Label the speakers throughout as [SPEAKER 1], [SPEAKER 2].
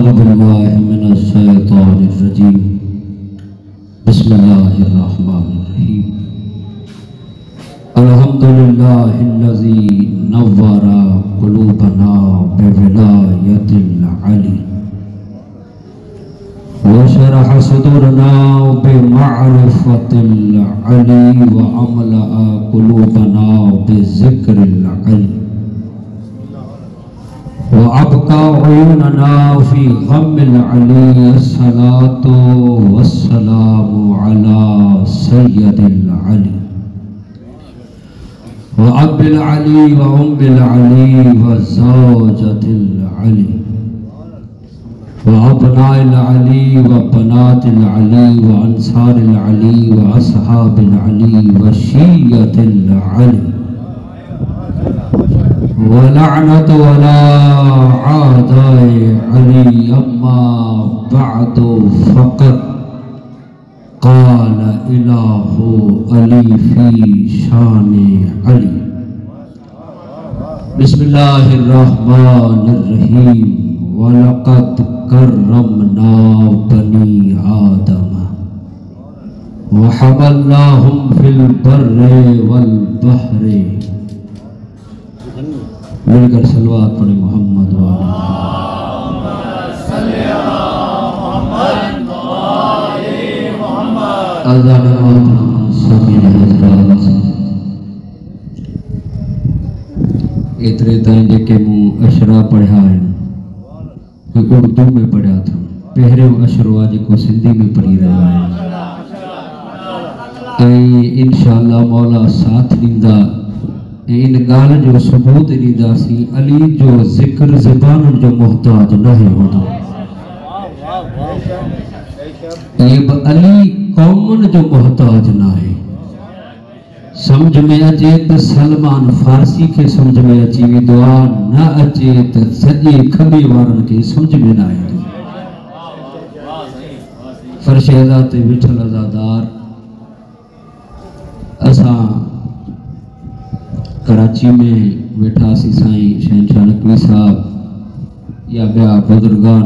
[SPEAKER 1] अऊज़ु बिल्लाहि मिनश शैतानिर रजीम। बिस्मिल्लाहिर रहमानिर रहीम। अल्हम्दुलिल्लाहिल्लज़ी नव्वरा क़ुलूबना बिविलायतिल अली व शरह सुदूरना बिमअरिफ़तिल अली व अमला क़ुलूबना बिज़िक्रिल अली व अबका उयूनना फी गम्मिल अली। अस्सलातु वस्सलामु अला सय्यदिल अली व अब्बिल अली व उम्मिल अली व ज़ौजतिल अली व अबनाइल अली व बनातिल अली व अंसारिल अली व अस्हाबिल अली व शिय्यतिल अली व लअनतु अला आदाए अली। अम्मा बअदु फ़क़त क़ाल इलाहु अली फ़ी शाने अली। बिस्मिल्लाहिर रहमानिर रहीम। व लक़द कर्रमना बनी आदम व हमलनाहुम फ़िल बर्रि वल बहरि। मिलकर सलवात पढ़े मोहम्मद एतरे ताईं जेके मूं अशरा पढ़िया आहिनि उर्दू में पढ़िया था। पहिरियों अशरो आहे जेको सिंधी में पढ़ी रहियो आहियां ऐं इंशाअल्लाह मौला साथ ॾींदा इन गाल जो सबूत ॾींदासीं। अली जो ज़िक्र ज़बान जो मोहताज न हूंदो। ये अली कौमन जो मोहताज न है। समझ में अचे तो सलमान फारसी के समझ में अची वेंदो आहे, न अचे तो सॼे खबे वारनि के समझ में न ईंदो। फर्श अज़ा ते वेठल अज़ादार असां कराची में वेठासीं साईं शहनशाह नकवी साहब या ॿिया बुज़ुर्गान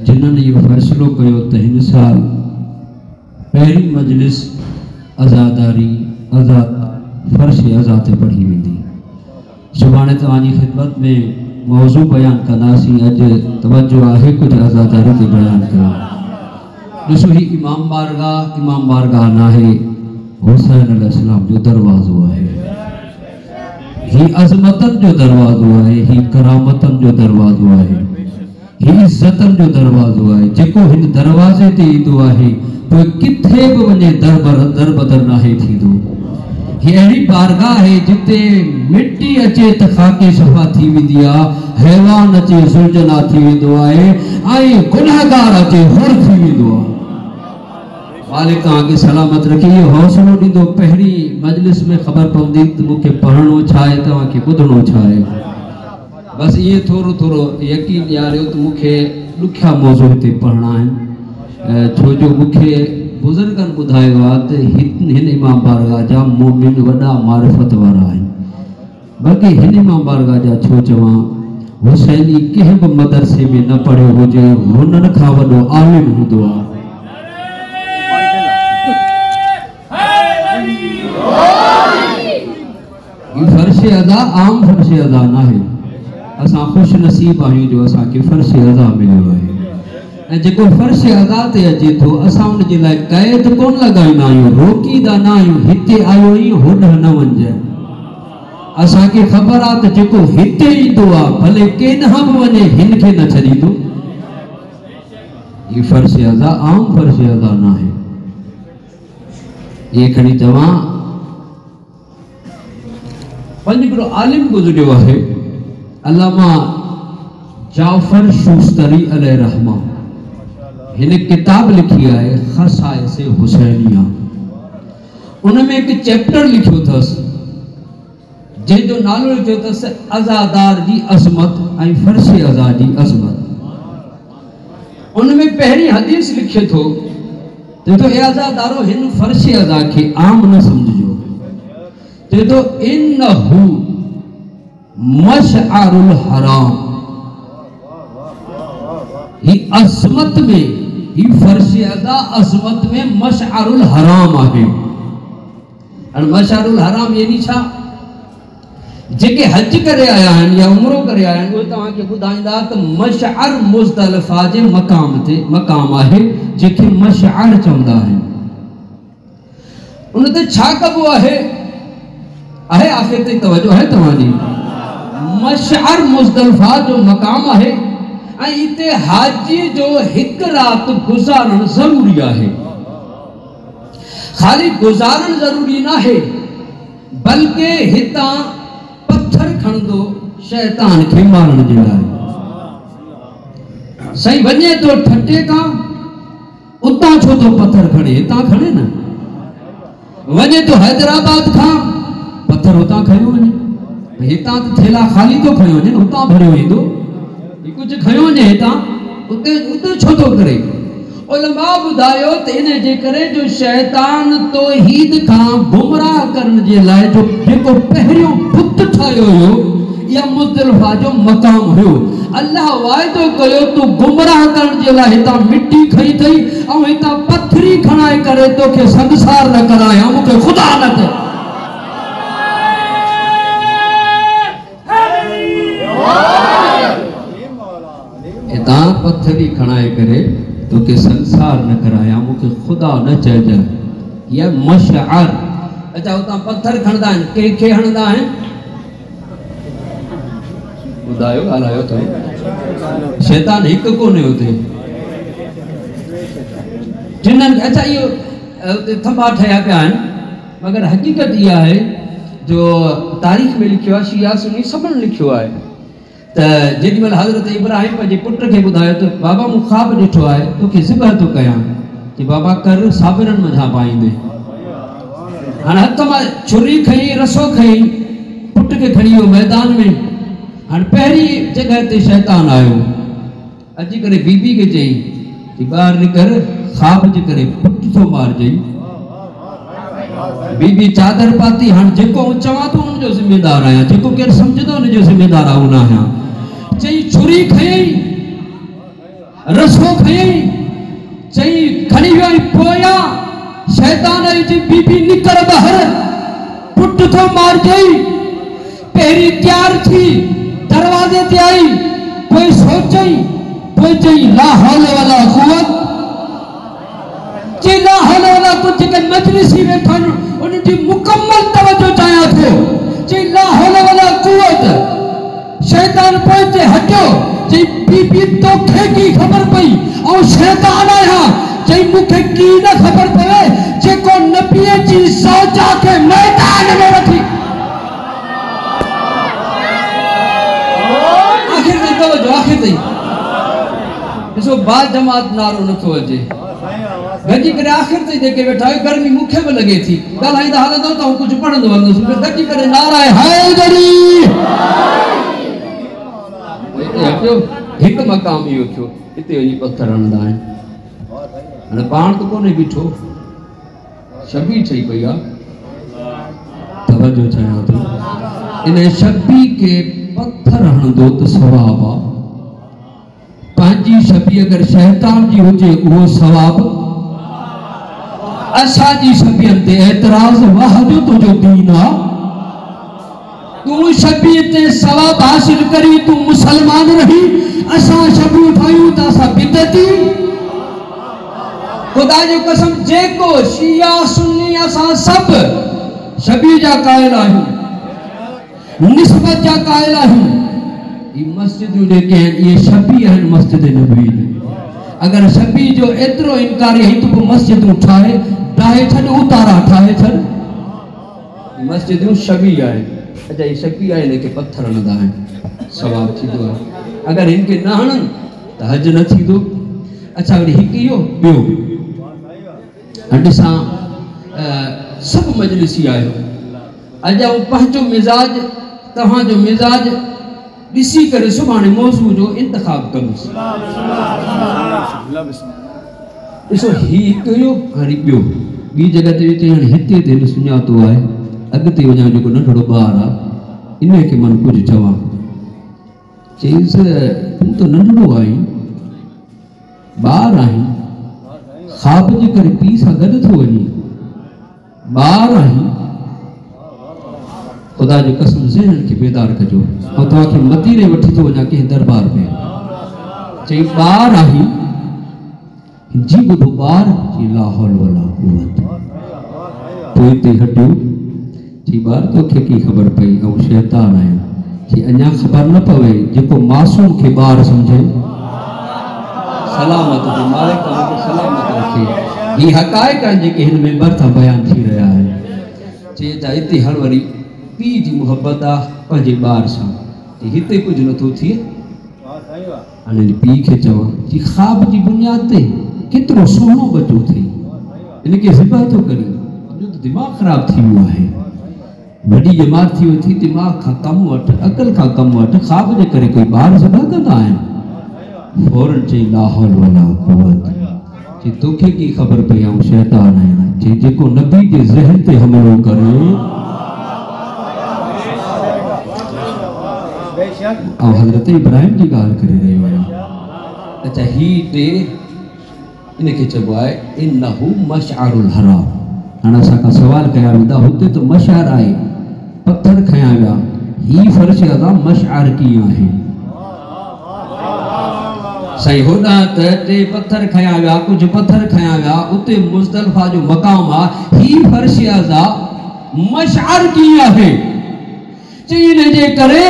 [SPEAKER 1] जिन्हनि इहो फ़ैसिलो कयो त हिन साल पहिरीं मजलिस अज़ादारी फर्श अज़ा ते पढ़ी वेंदी। सुभाणे तव्हांजी ख़िदमत में मौज़ू बयान कंदासीं। अॼु तवज्जो आहे कुझु अज़ादारी ते बयान कयो। ॾिसो ही इमाम बारगाह नाहे, हुसैन अलैहिस्सलाम जो दरवाज़ो है। ही अज़मतन जो दरवाज़ो है, ही करामतन जो दरवाज़ो है, ही इज़्ज़तन जो दरवाज़ो है। जेको हिन दरवाज़े ते ईंदो आहे तो किथे भी वने दर बदर नाहे थींदो। ही अहिड़ी बारगाह है जिते मिट्टी अचे त खाके सफ़ा थी वेंदी आहे, हैवान अचे सुलझना थी वेंदो आहे ऐं गुनाहगार अचे हुर थी वेंदो आहे। मालिक तव्हांखे सलामत रखे, इहो हौसलो ॾींदो। पहिरीं मजलिस में ख़बर पवंदी त मूंखे पढ़णो छा आहे, तव्हांखे ॿुधणो छा आहे। बसि इहे थोरो थोरो यकीन ॾियारियो त मूंखे ॾुखिया मौज़ू हिते पढ़णा आहिनि। छो जो मूंखे बुज़ुर्गनि ॿुधायो आहे त हिन इमाम बारगाह जा मोमिन वॾा मारिफत वारा आहिनि। बल्कि हिन इमाम बारगाह जा छो चवां, हुसैनी कंहिं बि मदरसे में न पढ़ियो हुजे, हुननि खां वॾो आलिम हूंदो आहे। फर्श अज़ा आम फर्श अज़ा नाहे। असां खुश नसीब आहियूं जो असांखे फर्श अज़ा मिलियो आहे। ऐं जेको फर्श अज़ा ते अचे थो असां उन जे लाइ क़ैद कोन लॻाईंदा आहियूं, रोकींदा न आहियूं। हिते आयो ई होॾ न वञिजे। असांखे ख़बर आहे त जेको हिते ईंदो आहे भले केॾांहुं बि वञे हिन खे न छॾींदो। ही फर्श अज़ा आम फर्श अज़ा न आहे। ये खणी चवां पंहिंजो आलिम गुज़रियो आहे अल्लामा जाफ़र शूस्तरी अलैहि रहमा। हिन किताब लिखी है ख़साइस हुसैनिया। उनमें एक चैप्टर लिखियो अथसि जंहिंजो नालो लिखियो अथसि अज़ादार जी अज़मत ऐं फर्श अज़ा जी अज़मत। उनमें पहिरीं हदीस लिखे थो तो ए अज़ादारो हिन फर्श अज़ा के आम न समझो। तो इन्नहु मशअरुल हराम ही अज़मत में, ही फर्श अज़ा अज़मत में मशअरुल हराम आहे। मशअरुल हराम यानी छा? जेके हज करे आया हैं या उम्रो करे आया हैं वो तव्हांखे ॿुधाईंदा त मशअर मुज़दलिफ़ा जे मक़ाम आहे जेके मशअर चवंदा आहिनि। उन ते छा कबो आहे? आख़िर ते तवज्जो है तव्हांजी। मशअर मुज़दलिफ़ा जो मक़ाम आहे ऐं हिते हाजी जो हिकु राति गुज़ारणु ज़रूरी आहे। खाली गुज़ारणु ज़रूरी न आहे बल्कि हितां पत्थर खणंदो शैतान खे मारण जे लाइ। सही वञे तो ठटे खां उतां छो तो पत्थर खणे, हितां खणे न। वञे तो हैदराबाद खां पत्थर उतां खयो वञे, हितां त थेला ख़ाली तो खयो वञे, उतां भरियो ईंदो। कुछ खयो वञे हितां, उते छो तो करे? उलमा ॿुधायो त इन जे करे जो शैतान तौहीद खां गुमराह करण जे लाइ जो जेको पहिरियों बुत ठाहियो हुयो या मुज़दलिफ़ा जो मक़ाम हुयो, अल्लाह वाइदो कयो तूं गुमराह करण जे लाइ हितां मिट्टी खई अथई ऐं हितां पथरी खणाए करे तोखे संसार न करायां, मूंखे ख़ुदा न ते हितां पथरी खणाए करे तोखे संसार न कराया, मूंखे ख़ुदा न चइजांइ। या मशअर। अच्छा उतां पत्थर खणंदा आहिनि, कंहिंखे हणंदा आहिनि? ॿुधायो, ॻाल्हायो तो। शैतान हिकु कोन्हे हुते, जिन्हनि। अच्छा इहो थंबा ठहिया पिया आहिनि, मगर हक़ीक़त इहा आहे जो तारीख़ में लिखियो आहे, शिया सुन्नी सभिनी लिखियो आहे त जेॾीमहिल हज़रत इब्राहिम पंहिंजे पुट खे ॿुधायो त बाबा मूं ख़्वाब ॾिठो आहे, तोखे ज़िबह थो कयां, कि बाबा कर साबिरनि मंझां पाईंदे। हाणे हथ मां छुरी खई, रसो खई, पुट खे खणी वियो मैदान में। हाणे पहिरीं जॻह ते शैतान आयो, अची करे बीबी खे चई कि ॿाहिरि निकर, ख़्वाब जे करे पुट थो मारजई। बीबी चादर पाती। हाणे जेको चवां थो उनजो ज़िम्मेदार आहियां, जेको केरु सम्झंदो उनजो ज़िम्मेदार आऊं न आहियां। चई छुरी खयई, रसो खयई, चई खणी वियो पोयां। शैतान जी बीबी निकर ॿाहिरि, पुट थो मारजई। पहिरीं तैयार थी दरवाज़े ते आई, पोइ सोचई, पोइ चई ला हौल वला कुव्वत। चई ला हौल वला कुव्वत। जेके मजलिसी वेठा आहिनि उनजी मुकम्मल तवज्जो चाहियां थो। चई ला हौल वला कुव्वत। शैतान पोइ ते हटियो। चई बीबी तोखे की ख़बर पई ऐं शैतान आहियां। चई मूंखे की न ख़बर पवे जेको नबीअ जी ज़ौजा खे मैदान में वठी। आख़िर ताईं तवज्जो, आख़िर ताईं ॾिसो बा जमात नारो नथो अचे। गॾिजी करे आख़िर ताईं जेके वेठा आहियो, गर्मी मूंखे बि लॻे थी, ॻाल्हाईंदा हलंदो त कुझु पढ़ंदो हलंदुसि। गॾिजी करे नारा हैदरी। हिकु मक़ाम इहो थियो, हिते वञी पत्थर हणंदा आहिनि। हाणे पाण त कोन्हे बीठो, शबी ठही पई आहे। तवज्जो चाहियां थो, इन शबी खे पत्थर हणंदो त सवाब आहे। पंहिंजी शबी अगरि शैतान जी हुजे उहो सवाब। असांजी शबीअनि ते एतराज़, वाह जो तुंहिंजो दीन आहे। तूं शबीअ ते सवाब हासिल करी तूं मुसलमान रही, असां शबियूं ठाहियूं त असां बिदती। खुदा जो कसम, जेको शिया सुन्नी असां सभु शबी जा क़ाइल आहियूं, निस्बत जा क़ाइल आहियूं। ये मस्जिदूं जेके आहिनि इहे शबी आहिनि मस्जिद नबी। अगर शबी जो एतिरो इनकार है तो मस्जिदूं ठाहे ठाहे छॾ, उतारा ठाहे छॾ। मस्जिदूं शबी आहे। अच्छा ये शबी आहे, इनखे पत्थर हणंदा आहिनि, सवाब थींदो आहे। अगर इनखे न हणनि त हज न थींदो। अच्छा वरी हिकु इहो ॿियो, ॾिसां सभु मजलिसी आहियो अॼु ऐं पंहिंजो मिज़ाज, तव्हांजो मिज़ाज ॾिसी करे सुभाणे मौज़ू जो इंतख़ाब कंदुसि। ॾिसो ही हिकु हुयो, हाणे ॿियो ॿी जॻह ते चई हाणे हिते ते सुञातो आहे, अॻिते वञा जेको नंढड़ो ॿार आहे इनखे मन कुझु चवां। चईसि तूं त नंढड़ो आहीं, बार आही ख्वाब जे करे पी सां गॾु थो वञे बार आही खुदा जो कसम ज़हन खे बेदार कजो ऐं तव्हांखे मदीने वठी थो वञा कंहिं दरबार में चई बार आही जी ॿुधो बार जी ला हौल वला कुव्वत पोइ ते हटियो जी बार तोखे की ख़बर पई ऐं शैतान आहियां जी अञा ख़बर न पवे जेको मासूम खे ॿार सम्झे सलामत जो मालिक तव्हांखे सलामत रखे ही हक़ाइक़ आहिनि जेके हिन मेंबर था बयान थी रहिया आहिनि चए था हिते हर वरी पीउ जी मुहबत आहे पंहिंजे ॿार सां हिते कुझु नथो थिए हाणे पीउ खे चवां जी ख़्वाब जी बुनियाद ते केतिरो सुहिणो बचो थिए इनखे ज़िबह थो करे मुंहिंजो त दिमाग़ ख़राब थी वियो आहे वॾी जमात थी वई थी दिमाग़ खां कमु वठि अक़ल खां कमु वठि ख़्वाब जे करे कोई ॿार ज़िबह कंदा आहिनि फौरन चई ला हौल वला कुव्वत चई तोखे की ख़बर पई ऐं शैतान आहियां चई जेको नबी जे ज़हन ते हमलो करे ऐं हज़रत इब्राहिम जी ॻाल्हि करे रहियो आहियां अच्छा ही टे इनखे चइबो आहे इन्नहु मशअरुल हराम हाणे असां खां सुवाल कया वेंदा हुते त मशअर आहे पत्थर खयां विया ही फर्श अदा मशअर कीअं आहे सही होॾां त टे पत्थर खयां विया कुझु पत्थर खयां विया उते मुज़दलिफ़ा जो मक़ाम आहे ही फर्श अदा मशअर कीअं आहे चई इन जे करे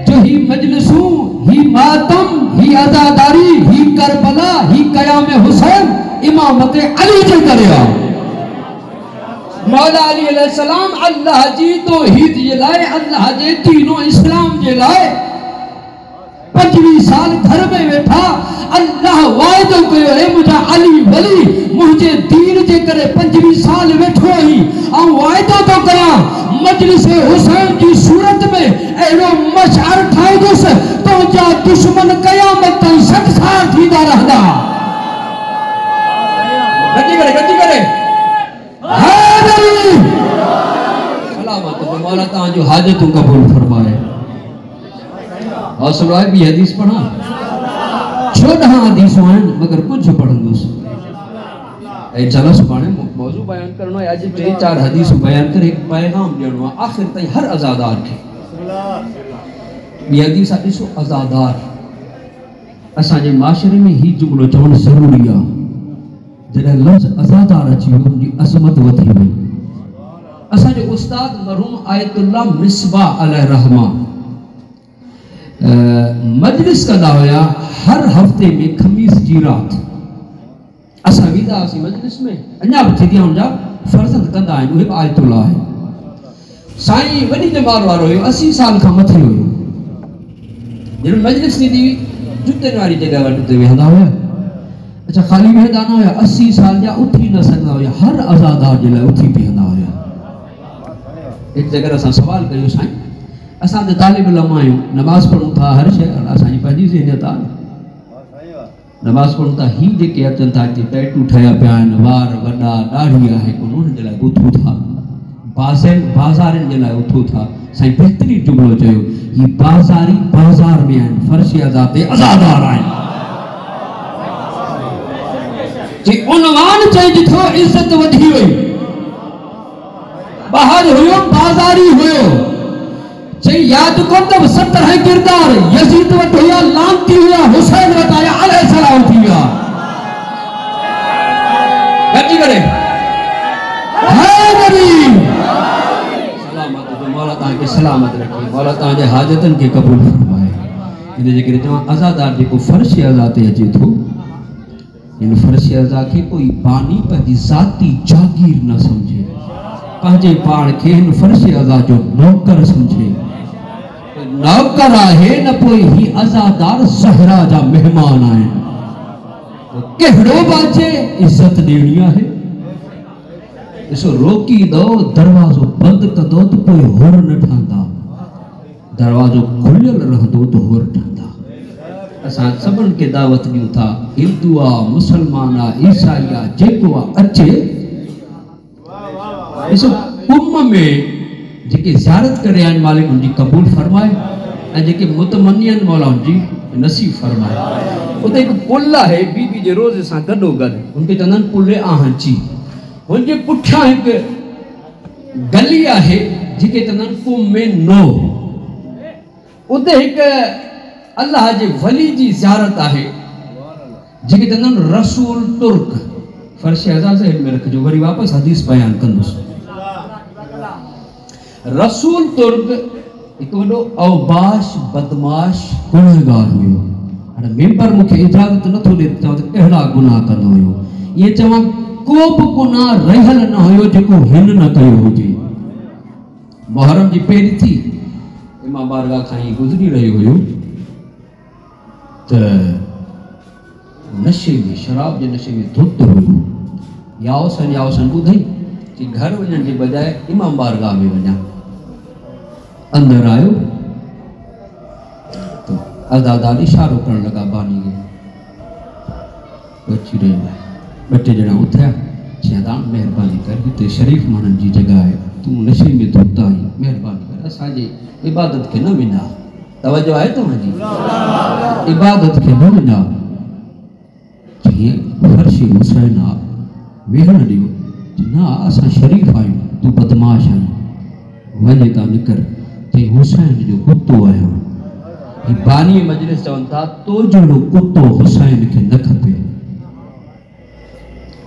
[SPEAKER 1] जो ही मजलिसूं ही मातम ही अज़ादारी ही करबला ही क़याम हुसैन इमामत अली जे करे आहे मौला अली अलैहिस्सलाम अल्लाह जी तौहीद जे लाइ अल्लाह जे दीनो इस्लाम जे लाइ 25 साल घर में वेठा अल्लाह वाइदो कयो है मुझा अली वली मुझे दीन जे करे 25 साल वेठो ही ऐं वाइदो तो कया मजलिस हुसैन की सूरत में एड़ो मशअर ठाईदुसि तो जा दुश्मन क़यामत ताईं संसार थींदा रहंदा गड्डी करे सलामत जो मौला तां जो हाजतूं कबूल फरमाए हौसलो आहे ॿी हदीस पढ़ा 14 हदीसूं आहिनि मगर कुझु पढ़ंदुसि ऐं चलो सुभाणे मौज़ू बयान करणो आहे अॼु 3-4 हदीसूं बयान करे हिकु पैगाम ॾियणो आहे आख़िर ताईं हर अज़ादार खे ॿी हदीस आहे ॾिसो अज़ादार असांजे माशरे में ही जुमिलो चवणु ज़रूरी आहे जॾहिं लफ़्ज़ अज़ादार अची वियो उनजी अज़मत वधी वई असांजो उस्ताद मरहूम आयतुल्लाह मिसबाह अलैहि रहमा मजलिस कंदा हुया हर हफ़्ते में ख़मीस जी राति असां वेंदा हुआसीं मजलिस में अञा बि थी हुनजा फर्ज़ंद कंदा आहिनि उहे बि आयतुल्लाह आहे साईं वॾी जमात वारो हुयो 80 साल खां मथे हुयो जॾहिं मजलिस थींदी हुई जुतनि वारी जॻह वटि उते वेहंदा हुया अच्छा ख़ाली वेहंदा न हुया 80 साल जा उथी न सघंदा हुया हर अज़ादार जे लाइ उथी बीहंदा हुया हिकु जॻह असां सवाल कयो साईं असां त तालिब इल्म आहियूं नमाज़ पढ़ूं था हर शइ असांजी पंहिंजी ज़हनियत आहे नमाज़ पढ़ूं था ही जेके अचनि था हिते टैटू ठहिया पिया आहिनि वार वॾा ॾाढ़ी आहे कोन उन्हनि जे लाइ उथूं था बाज़ारनि जे लाइ उथूं था साईं बहितरीन जुमिलो चयो ही बाज़ारी बाज़ार में आहिनि फर्श अज़ा ते अज़ादार आहिनि जी उनवान चई ॾिठो इज़त वधी वई ॿाहिरि हुयो बाज़ारी हुयो चई याद कर तब 70 किरदार यजीद वटि हुया लानती हुया हुसैन वटि आया अलैहिस्सलाम थी विया गॾिजी करे सलामत जो मौला तव्हांखे सलामत रखे मौला तव्हांजे हाजतनि खे क़बूल फरमाए इन जे करे चवां अज़ादार जेको फर्श अज़ा ते अचे थो इन फर्श अज़ा खे कोई बानी पंहिंजी ज़ाती जागीर न सम्झे पंहिंजे पाण खे हिन फर्श अज़ा जो नौकर सम्झे नौकर आहे न पोइ ही अज़ादार ज़हरा जा मेहमान आहिनि तो कहिड़ो बाचे इज़त ॾियणी आहे ॾिसो रोकी दो दरवाज़ो बंदि कंदो त पोइ होर न ठहंदा दरवाज़ो खुलियल रहंदो त होर ठहंदा असां सभिनि खे दावत ॾियूं था हिंदू आहे मुसलमान आहे ईसाई आहे जेको आहे अचे ॾिसो कुंभ में जेके ज़ियारत करे आहिनि मालिक उनजी क़बूल फरमाए ऐं जेके मुतमनी आहिनि मौला उनजी नसीब फरमाए उते एक पुल है बीबी जे रोज़ सां गॾो गॾु उनके चवंदा आहिनि पुल आंची हुनजे पुठियां हिकु गली आहे जेके चवंदा आहिनि कुमे नो उते हिकु अल्लाह जे वली जी ज़ियारत आहे जेके चवंदा आहिनि रसूल तुर्क फर्श अज़ाज़ में रखिजो वरी वापसि हदीस बयान कंदुसि रसूल तुर्क हिकु वॾो अवबाश बदमाश गुनहगार हुयो हाणे मेंबर मूंखे इजाज़त नथो ॾे चवां त कहिड़ा गुनाह कंदो हुयो इहे चवां को बि गुनाह रहियल न हुयो जेको हिन न कयो हुजे मुहर्रम जी पहिरीं थी इमाम बारगाह खां ई गुज़री रहियो हुयो त नशे में शराब जे नशे में धुत हुयो यावसन ॿुधई कि घर वञण जे बजाए इमाम बारगाह में वञा अंदर आयो तो अज़ादार इशारो करण लगा बानी खे बची रही ॿ टे ॼणा उथिया चयां महिरबानी कर हिते शरीफ़ माण्हुनि जी जॻह आहे तूं नशे में धुत आहीं महिरबानी कर असांजे इबादत खे न विञा तवजो आहे तव्हांजी इबादत खे न विञा जीअं फर्श हुसैन आहे वेहण ॾियो न असां शरीफ़ आहियूं तूं बदमाश आहीं वञे था निकर चई हुसैन जो कुतो आहियां ही बानी मजलिस चवनि था तो जहिड़ो कुतो हुसैन खे न खपे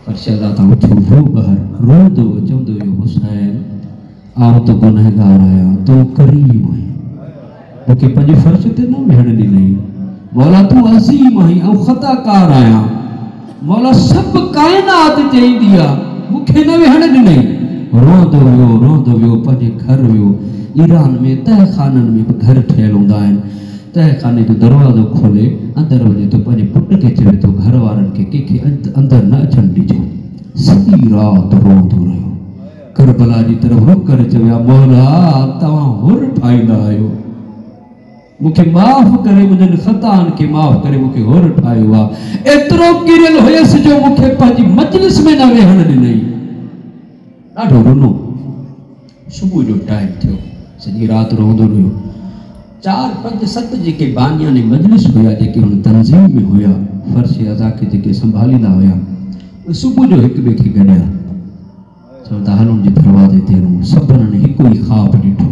[SPEAKER 1] फर्शदा था उथो वो ॿाहिरि रोंदो चवंदो हुयो हुसैन आउं त गुनहगार आहियां तूं करीम आहीं मूंखे पंहिंजे फर्श ते न वेहण ॾिनई मौला तूं अज़ीम आहीं ऐं ख़ताकार आहियां मौला सभु काइनात चईंदी आहे मूंखे न वेहण ॾिनई रोंदो वियो पंहिंजे घर वियो ईरान में तहखाननि में बि घर ठहियल हूंदा आहिनि तहखाने जो दरवाज़ो खोले अंदरि वञे थो पंहिंजे पुट खे चवे थो घर वारनि खे कंहिंखे अंदरि न अचणु ॾिजो सॼी राति रोंदो रहियो करबला जी तरफ़ रुख करे चविया मौला तव्हां हुर ठाहींदा आहियो मूंखे माफ़ करे मुंहिंजनि ख़ताउनि खे माफ़ करे मूंखे हुर ठाहियो आहे एतिरो किरियल हुयसि जो मूंखे पंहिंजी मजलिस में न वेहण ॾिनई ॾाढो रुनो सुबुह जो टाइम थियो सॼी राति रोंदो रहियो 4, 5, 7 जेके बानियान मजलिस हुया जेके हुन तंज़ीम में हुया फर्श अज़ा खे जेके संभालींदा हुया उहे सुबुह जो हिक ॿिए खे गॾिया चवनि था हलूं जे दरवाज़े ते हलूं सभिनी हिकु ई ख़्वाबु ॾिठो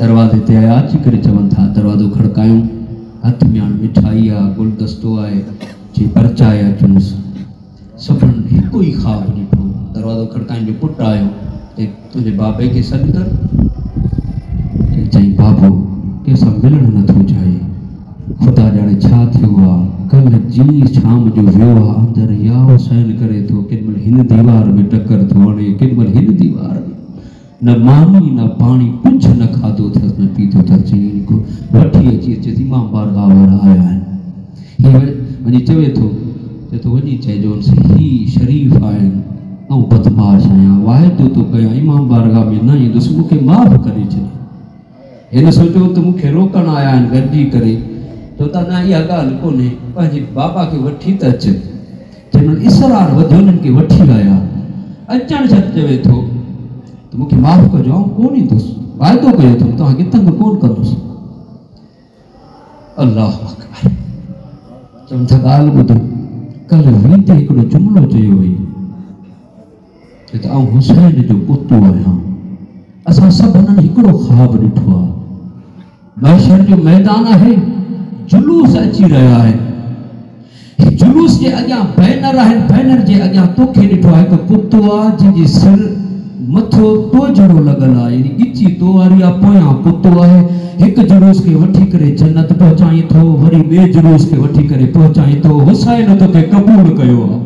[SPEAKER 1] दरवाज़े ते आया अची करे चवनि था दरवाज़ो खड़कायूं हथ में हाणे मिठाई आहे गुलदस्तो आहे जे परचाए अचुसि सभिनी हिकु ई ख़्वाबु ॾिठो दरवाज़ो खड़काइण जो पुटु आयो ते तुंहिंजे बाबे खे सॾु कर चई बाबो कंहिंसां मिलणु नथो चाहे ख़ुदा ॼाणे छा थियो आहे कल्ह जी शाम जो वियो आहे अंदरि याव सहन करे थो केॾीमहिल हिन दीवार में टकर थो हणे केॾीमहिल हिन दीवार में न मानी न पाणी कुझु न खाधो अथसि न पीतो अथसि चई वठी अची अचे इमाम बारगाह वारा आया आहिनि हीअ वञी चवे थो वञी चइजो ही शरीफ़ आहिनि ऐं बदमाश आहियां वाइदो थो कयां इमाम बारगाह में न ईंदुसि मूंखे माफ़ करे छॾे हिन सोचियो त मूंखे रोकण आया आहिनि गॾिजी करे चओ था न इहा ॻाल्हि कोन्हे पंहिंजे बाबा खे वठी त अचे जंहिंमहिल इसरार वधियो उन्हनि खे वठी आया अचणु छॾ चवे थो त मूंखे माफ़ कजो आउं कोन ईंदुसि वाइदो कयो अथमि तव्हांखे तंग कोन कंदुसि अल्लाह अकबर चवनि था ॻाल्हि ॿुधो कल्ह वीते हिकिड़ो जुमिलो चयो हुई त आउं हुसैन जो पुतो आहियां असां सभिनी हिकिड़ो ख़्वाबु ॾिठो आहे महशर जो मैदान आहे जुलूस अची रहिया आहिनि जुलूस जे अॻियां बैनर आहिनि बैनर जे अॻियां तोखे ॾिठो आहे हिकु पुतो आहे जंहिंजी सिर मथो तो जहिड़ो लॻल आहे यानी गिची तो वारी आहे पोयां पुतो आहे हिकु जुलूस खे वठी करे जन्नत पहुचाई थो वरी ॿिए जुलूस खे वठी करे पहुचाई थो हुसैन तोखे क़बूल कयो आहे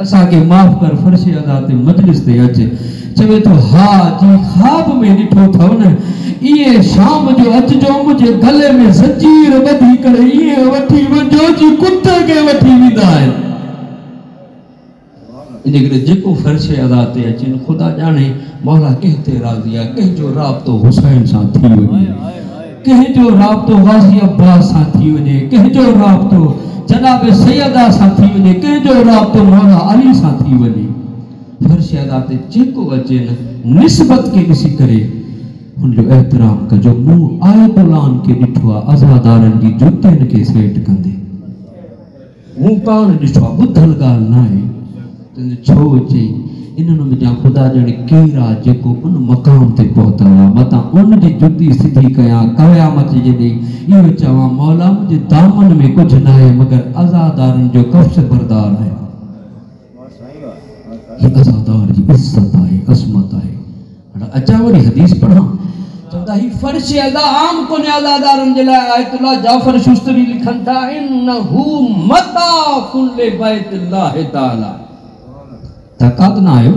[SPEAKER 1] असांखे माफ़ कर फर्श अज़ा ते मजलिस ते अचे चवे थो हा जी ख़्वाब में ॾिठो अथव न इहे शाम जो अचिजो मुंहिंजे गले में ज़ंजीर ॿधी करे इहे वठी वञो जी कुते खे वठी वेंदा आहिनि इन करे जेको फर्श अज़ा ते अचनि ख़ुदा ॼाणे मौला कंहिं ते राज़ी आहे कंहिंजो राब्तो हुसैन सां थी वञे कंहिंजो राब्तो गाज़ी अब्बास सां थी वञे कंहिंजो राब्तो जनाब सैयदा सां थी वञे कंहिंजो राब्तो मौला अली सां थी वञे फर्श अज़ा ते जेको अचे न निस्बत खे ॾिसी करे हुनजो एहतराम कजो मूं आयतुलान खे ॾिठो आहे अज़ादारनि जी जुतियुनि खे सेट कंदे हूँ पाण ॾिठो आहे ॿुधल ॻाल्हि न आहे तुंहिंजो छो चई इन्हनि मुंहिंजा ख़ुदा ॼण केरु आहे जेको उन मक़ाम ते पहुतल आहे मतां उन जी जुदी सिधी कयां क़यामत जे ॾींहुं इहो चवां मौला मुंहिंजे दामन में कुझु न आहे मगर अज़ादारनि जो कफ़्स बरदार आहे हीअ अज़ादार जी इज़्ज़त आहे असमत आहे हाणे अचां वरी हदीस पढ़ां चवंदा ही फर्श अज़ा आम कोन्हे अज़ादारनि जे लाइ आयतुल्लाह जाफ़र शुस्तरी लिखनि था इन्नहु मताफ़ुन लिबैतिल्लाहि ताला तकात ना आयो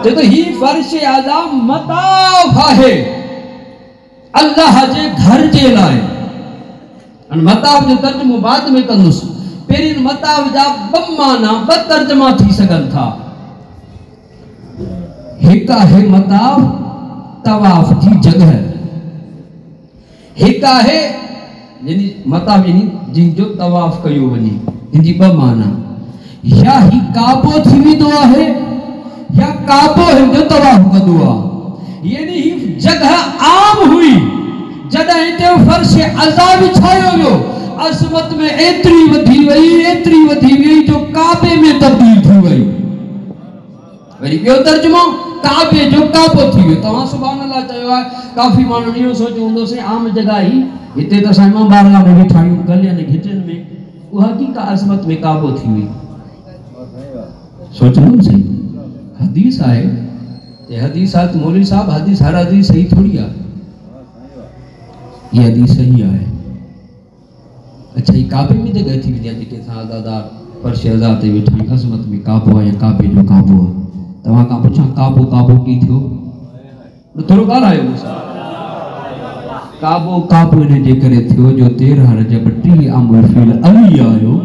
[SPEAKER 1] तो ही फर्श अज़ा मताफ़ आहे अल्लाह जे घर जे लाइ मताफ़ जो तर्जुमो बाद में कंदुसि पहिरीं मताफ़ जा ॿ माना ॿ तर्जुमा थी सघनि था हिकु आहे मताफ़ तवाफ़ जी जगह हिकु आहे यानी मताफ़ यानी जिनजो तवाफ़ कयो वञे इनजी ॿ माना या ही काबो थी वेंदो आहे या काबो हिनजो तवाफ़ कंदो आहे यानी ही जगह आम हुई जॾहिं हिते फर्श अज़ा विछायो वियो असमत में एतिरी वधी वई जो काबे में तब्दील थी वई वरी ॿियो तर्जुमो काबे जो काबो थी वियो तव्हां सुभान अल्लाह चयो आहे काफ़ी माण्हू इहो सोचियो हूंदोसीं आम जगह ही हिते त असां इमाम बारगाह में वेठा आहियूं गलियुनि घिटियुनि में उहा हक़ीक़त असमत में काबो थी वई सोचो सही हदीस आहे ये हदीस आहे मौलवी साहब हदीस हर हदीस सही थोड़ी आहे ये हदीस सही आहे अच्छा ये काबे में जगह थी वेंदी आहे जेके असां अज़ादार फर्श अज़ा ते वेठा आहियूं असमत में काबो आहे या काबे जो काबो आहे तव्हां खां पुछां काबो की थियो थोरो ॻाल्हायो मूंसां काबो इन जे करे थियो जो 13 रजब 3 अमुल फिल अली आयो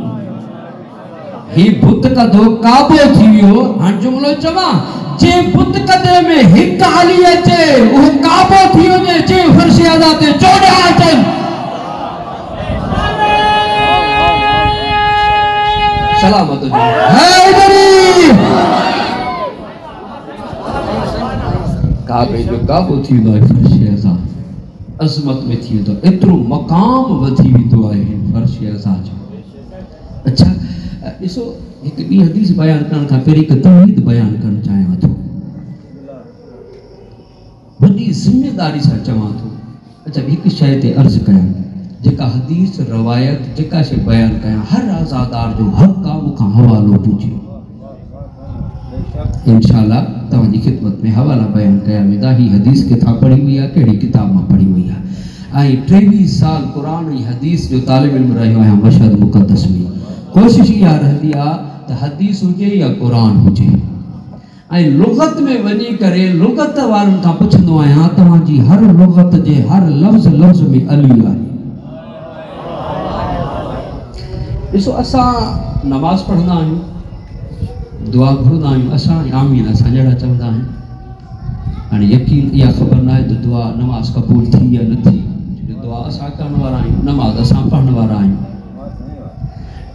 [SPEAKER 1] ही बुत कदो काबो थी वियो हाणे जुमलो चवां जे बुत कदे में हिक अली अचे वो काबो थी वञे जे फर्श अज़ा ते 14 अचनि सलामत जो हैदरी काबे जो काबो थी वेंदो आहे फर्श अज़ा अज़मत में थी वेंदो एतिरो मक़ाम वधी वेंदो आहे फर्श अज़ा जो अच्छा ॾिसो हिकु ॿी हदीस बयान करण खां पहिरीं हिकु तौहीद बयान करणु चाहियां थो वॾी ज़िमेदारी सां चवां थो अच्छा हिकु शइ ते अर्ज़ु कयां जेका हदीस रवायत जेका शइ बयान कयां हर आज़ादार जो हक़ आहे मूंखां हवालो ॾिजे इंशाअल्लाह तव्हांजी ख़िदमत में हवाला बयान कया वेंदा ही हदीस किथां पढ़ी हुई आहे कहिड़ी किताब मां पढ़ी हुई आहे ऐं 23 साल क़ुरान ऐं हदीस जो तालिब इल्म रहियो आहियां मशहद मुक़द्दस में कोशिश इहा रहंदी आहे त हदीस हुजे या क़ुरान हुजे ऐं लुग़त में वञी करे लुग़त वारनि खां पुछंदो आहियां तव्हांजी हर लुग़त जे हर लफ़्ज़ में अली आहे ॾिसो असां नमाज़ पढ़ंदा आहियूं दुआ घुरंदा आहियूं असां आमीन असां जहिड़ा चवंदा आहियूं हाणे यकीन इहा ख़बर न आहे त दुआ नमाज़ क़बूल थी या न थी दुआ असां करण वारा आहियूं नमाज़ असां पढ़ण वारा आहियूं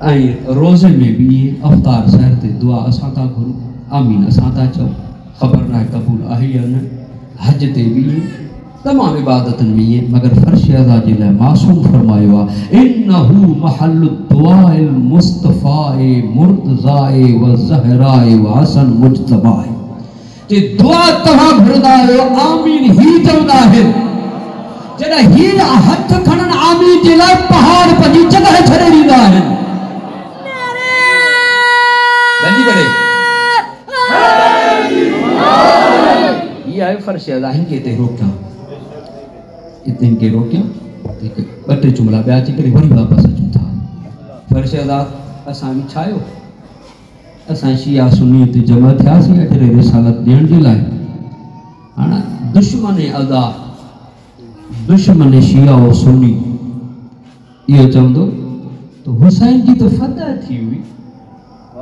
[SPEAKER 1] ऐं रोज़े में भी अफ़तार सहर ते दुआ असां था घुरूं आमीन असां था चऊं ख़बर न आहे क़बूल आहे या न हज ते भी तमाम इबादतनि में ईअं मगर फर्श अज़ा जे लाइ मासूम फरमायो आहे इन्नहु महल्लु दुआइल मुस्तफ़ाए मुर्तज़ाए व ज़हराए व हसन मुज्तबाए जे दुआ तव्हां घुरंदा आहियो आमीन ही चवंदा आहिनि जॾहिं ही हथ खणनि आमीन जे लाइ पहाड़ पंहिंजी जॻह छॾे ॾींदा आहिनि गंजी करे ये आहे फर्श अज़ा हिनखे हिते रोकियां इतने इनके रोकियां ॿ टे जुमला ॿिया अची करे वरी वापसि अचूं था फर्श अज़ा असां विछायो असां शिया सुन्नी ते जमा थियासीं अॼु रिसालत ॾियण जे लाइ हाणे दुश्मन शिया और सुन्नी इहो चवंदो त हुसैन जी त फतह थी हुई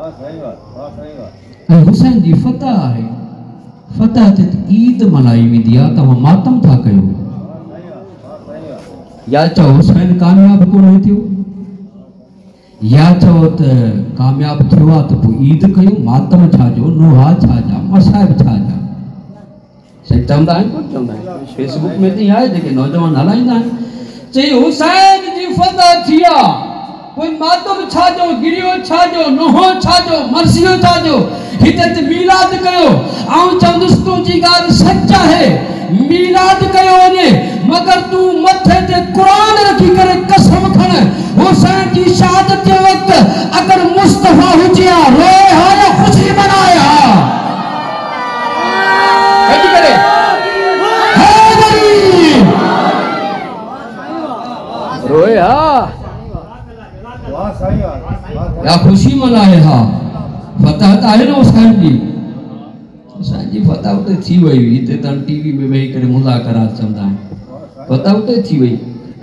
[SPEAKER 1] ऐं हुसैन जी फतह आहे फतह ते ईद मल्हाई वेंदी आहे तव्हां मातम था कयो या चओ हुसैन कामयाब कोन थियो या चओ त कामयाब थियो आहे त पोइ ईद कयूं मातम छा जो नोहा छा जा मसाइब छा जा सही चवंदा आहिनि कोन चवंदा आहिनि फेसबुक में त आहे जेके नौजवान हलाईंदा आहिनि चई हुसैन जी फतह थी आहे कोई मातम छाजो गिरियो छाजो नोहो छाजो मरसियो छाजो हिते मीलाद कयो आऊं चंदुस तू जी गाल सच्चा है मीलाद कयो ने मगर तू मथे ते कुरान रखी करे कसम खण हुसैन जी शहादत के वक्त अगर मुस्तफा हुजिया रोए हाया खुशी मनाया कदी करे हैदरी रोए हा या खुशी मनाए हा फतह आहे न हुसैन जी फतह उते थी वई हिते त टीवी में वेही करे मुज़ाकरात चवंदा आहिनि फतह उते थी वई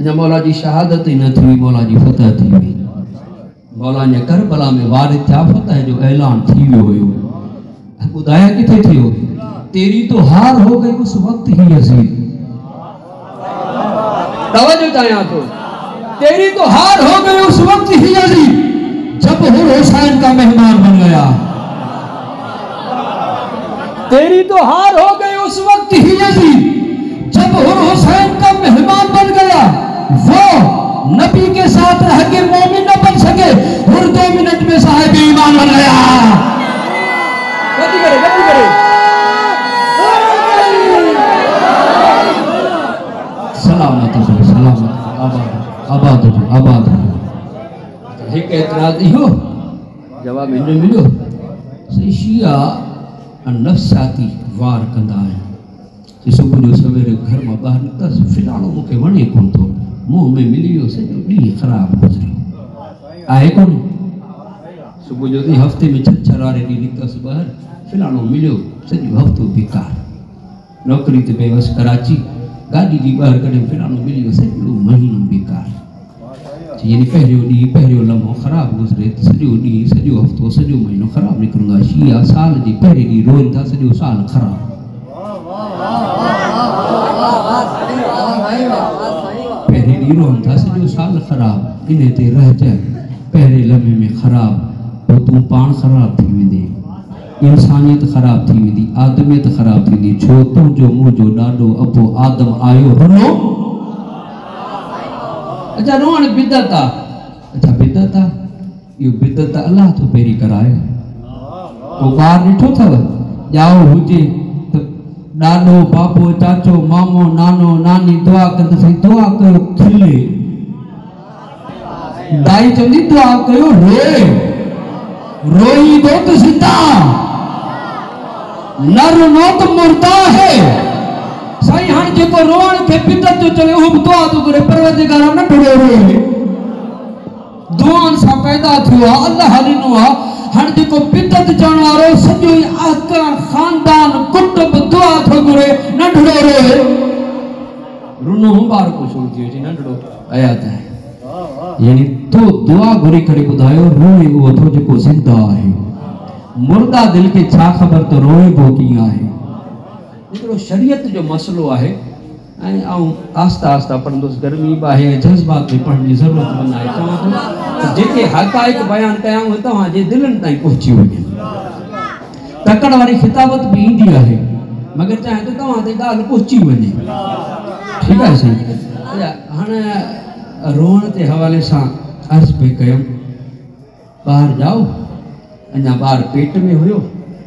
[SPEAKER 1] अञा मौला जी शहादत ई न थी हुई मौला जी फतह थी वई मौला ने करबला में वारिद थिया फतह जो ऐलान थी वियो हुयो ॿुधाया किथे थियो तेरी तो हार हो गई उस वक्त ही यजीद तवज्जो चाहिए तो तेरी तो हार हो गई उस वक्त ही यजीद जब हुसैन का मेहमान बन गया तेरी तो हार हो गई उस वक्त ही यजीद जब हुसैन का मेहमान बन गया वो नबी के साथ रह के मोमिन न बन सके और 2 मिनट में साहिब ईमान बन गया गति करे सलामत आबाद एक एतराज इहो जवाब इन मिलियो सही शिया नफ़्साती वार कंदा आहिनि सुबुह जो सवेरे घर मां ॿाहिरि निकितसि फिलाणो मूंखे वणे कोन थो मुंहुं में मिली वियो सॼो ॾींहुं ख़राबु गुज़रियो आहे कोन सुबुह जो ॾींहुं हफ़्ते में 6 वारे ॾींहुं निकितसि ॿाहिरि फिलाणो मिलियो सॼो हफ़्तो बेकार नौकरी ते पियो हुअसि कराची गाॾी जी ॿाहिरि कॾहिं फिलाणो मिली वियो सॼो महीनो बेकार यानी पहिरियों लम्हो ख़राबु गुज़रे सॼो ॾींहुं सॼो हफ़्तो सॼो महीनो ख़राबु निकिरंदो आहे शिया साल जी पहिरें ॾींहुं रोइनि था सॼो साल ख़राबु पहिरें ॾींहुं रोइनि था सॼो साल ख़राबु इन ते रहिजांइ पहिरें लम्हे में ख़राबु पोइ तूं पाण ख़राबु थी वेंदे इंसानियत ख़राबु थी वेंदी आदमियत ख़राबु थींदी छो तुंहिंजो मुंहिंजो ॾाढो अबो आदम आयो रुनो अच्छा रोअण बिदत आहे अच्छा बिदत आहे इहो बिदत अलाह तो पहिरीं कराए पोइ ॿार ॾिठो अथव ॼाओ हुजे त ॾाॾो बाबो चाचो मामो नानो नानी दुआ कंदसि दुआ कयो खिले दाई चवंदी दुआ कयो रोईंदो त ज़िंदा न रुनो त मुर्दा है साईं हाणे जेको रोअण खे बिदत जो चवे उहो बि दुआ थो करे परवरदिगार न ढुड़ो रोए दुआनि सां पैदा थियो आहे अलाह ॾिनो आहे हाणे जेको बिदत चवण वारो सॼो ई ख़ानदान कुटुंब दुआ थो घुरे न ढुड़ो रोए रुनो ॿार को छो थी अचे नंढड़ो आयात आहे यानी तो दुआ घुरी करे ॿुधायो रोए उहो थो जेको ज़िंदा आहे मुर्दा दिल खे छा ख़बर त रोएबो कीअं आहे हिकिड़ो शरीयत जो मसलो आहे ऐं आस्ता आस्ता पढ़ंदुसि गर्मी बि आहे जज़्बात में पढ़ण जी ज़रूरत न आहे चवां थो त जेके हक़ाइक़ बयानु कया उहे तव्हांजे दिलनि ताईं पहुची वञनि तकड़ वारी खिताबत बि ईंदी आहे मगर चाहे त तव्हां ते ॻाल्हि पहुची वञे ठीकु आहे साईं हाणे रोअण जे हवाले सां अर्ज़ु पे कयूं ॿाहिरि जाओ अञा ॿार पेट में हुयो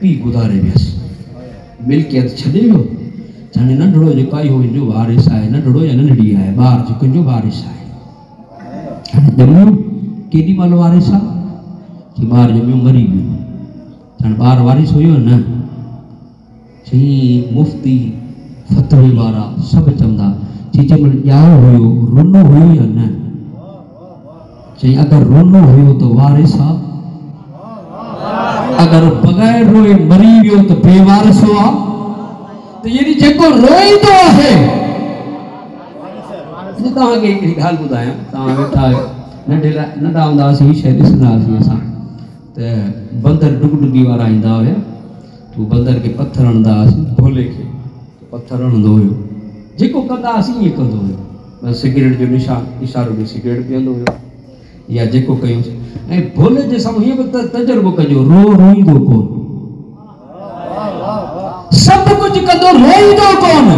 [SPEAKER 1] पीउ गुज़ारे वियसि मिल्कियत छॾे वियो जाने नंढड़ो जेको आहे उहो जो वारिस आहे नंढड़ो या नंढड़ी आहे ॿार जेको जो वारिस आहे हाणे ॼमियो केॾी महिल वारिस आहे कि ॿार ॼमियो मरी वियो हाणे ॿार वारिस हुयो न चई मुफ़्ती फतवे वारा सभु चवंदा चई जंहिंमहिल ॼाओ हुयो रुनो हुयो या न चई अगरि रुनो हुयो त वारिस आहे अगर बगैर रोए मरी वियो तो बेवारिस हुआ तो यानी जेको रोईंदो आहे तव्हांखे हिकिड़ी ॻाल्हि ॿुधायां तव्हां वेठा नंढा हूंदा हुआसीं हीअ शइ ॾिसंदा हुआसीं असां त बंदर डुगडुगी वारा ईंदा हुया तो बंदर खे पत्थर हणंदा हुआसीं भोले खे पत्थर हणंदो हुयो जेको कंदा हुआसीं ईअं कंदो हुयो बसि सिगरेट जो इशारो ॾेई सिगरेट पीअंदो हुयो या जेको कयूंसि ऐं भोले जे साम्हूं हीअं बि तजुर्बो कजो रोईंदो कोन सभु कुझु कंदो रोईंदो कोन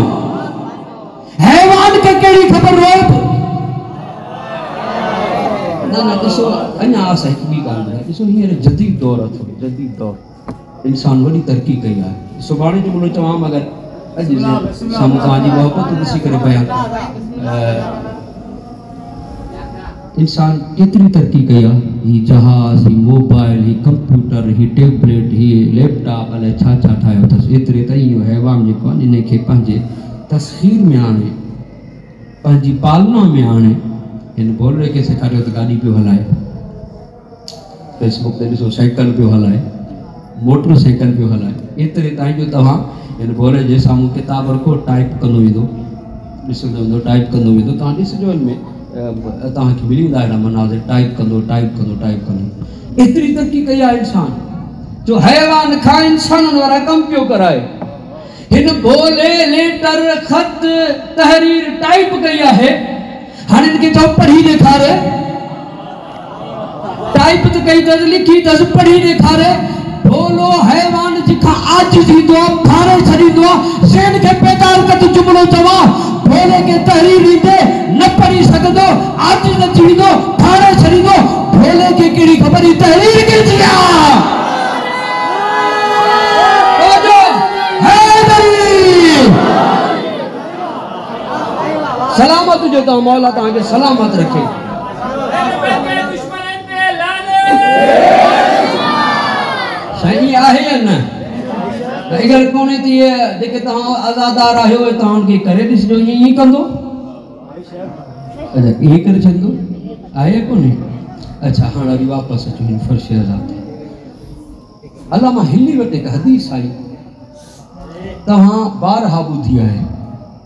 [SPEAKER 1] हैवान खे कहिड़ी ख़बर रोए ना ॾिसो अञा असां हिकु ॿी ॻाल्हि ॿुधाए ॾिसो हींअर जदीद दौर अथव जदीद दौर इंसान वॾी तरक़ी कई आहे सुभाणे जो मुंहिंजो चवां अगरि अॼु साम्हूं तव्हांजी मोहबत ॾिसी करे बयान इंसान केतिरी तरक़ी कई आहे ही जहाज़ ही मोबाइल ही कंप्यूटर ही टेबलेट ही लैपटॉप अलाए छा छा ठाहियो अथसि एतिरे त इहो हैवान जेको आहे इन खे पंहिंजे तस्ख़ीर में आणे पंहिंजी पालना में आणे हिन बोलरे खे सेखारियो त गाॾी पियो हलाए फेसबुक ते ॾिसो साइकिल पियो हलाए मोटर साइकिल पियो हलाए एतिरे ताईं जो तव्हां हिन बोलरे जे साम्हूं किताब रखो टाइप कंदो वेंदो ॾिसंदो वेंदो टाइप कंदो वेंदो तव्हां ॾिसिजो हिन में तव्हांखे मिली वेंदा अहिड़ा मनाज़िर टाइप कंदो एतिरी तरक़ी कई आहे इंसान जो हैवान खां इंसाननि वारा कम पियो कराए हिन बोले लेटर ख़त तहरीर टाइप कई आहे हाणे इनखे चओ पढ़ी ॾेखारे टाइप त कई अथसि लिखी अथसि पढ़ी ॾेखारे बोलो हैवान जेका आज थींदो आहे फाड़े छॾींदो आहे ज़हन खे बेदार कत जुमिलो चवां बोले के तहरीर ईंदे न पढ़ी सघंदो आज न थींदो फाड़े छॾींदो बोले खे कहिड़ी ख़बर ई तहरीर कहिड़ी आहे सलामत जो तो मौला तव्हांखे सलामत रखे सही आहे या न अगर कोने थी जेके तव्हां आज़ादार आहियो तव्हांखे करे ॾिसजो ईअं कंदो अच्छा ईअं करे छॾंदो आहे कोन्हे अच्छा हाणे वरी वापसि अचो हिन फर्श आज़ाद अलाह मां हिली वटि हिकु हदीस आई तव्हां बारहा ॿुधी आहे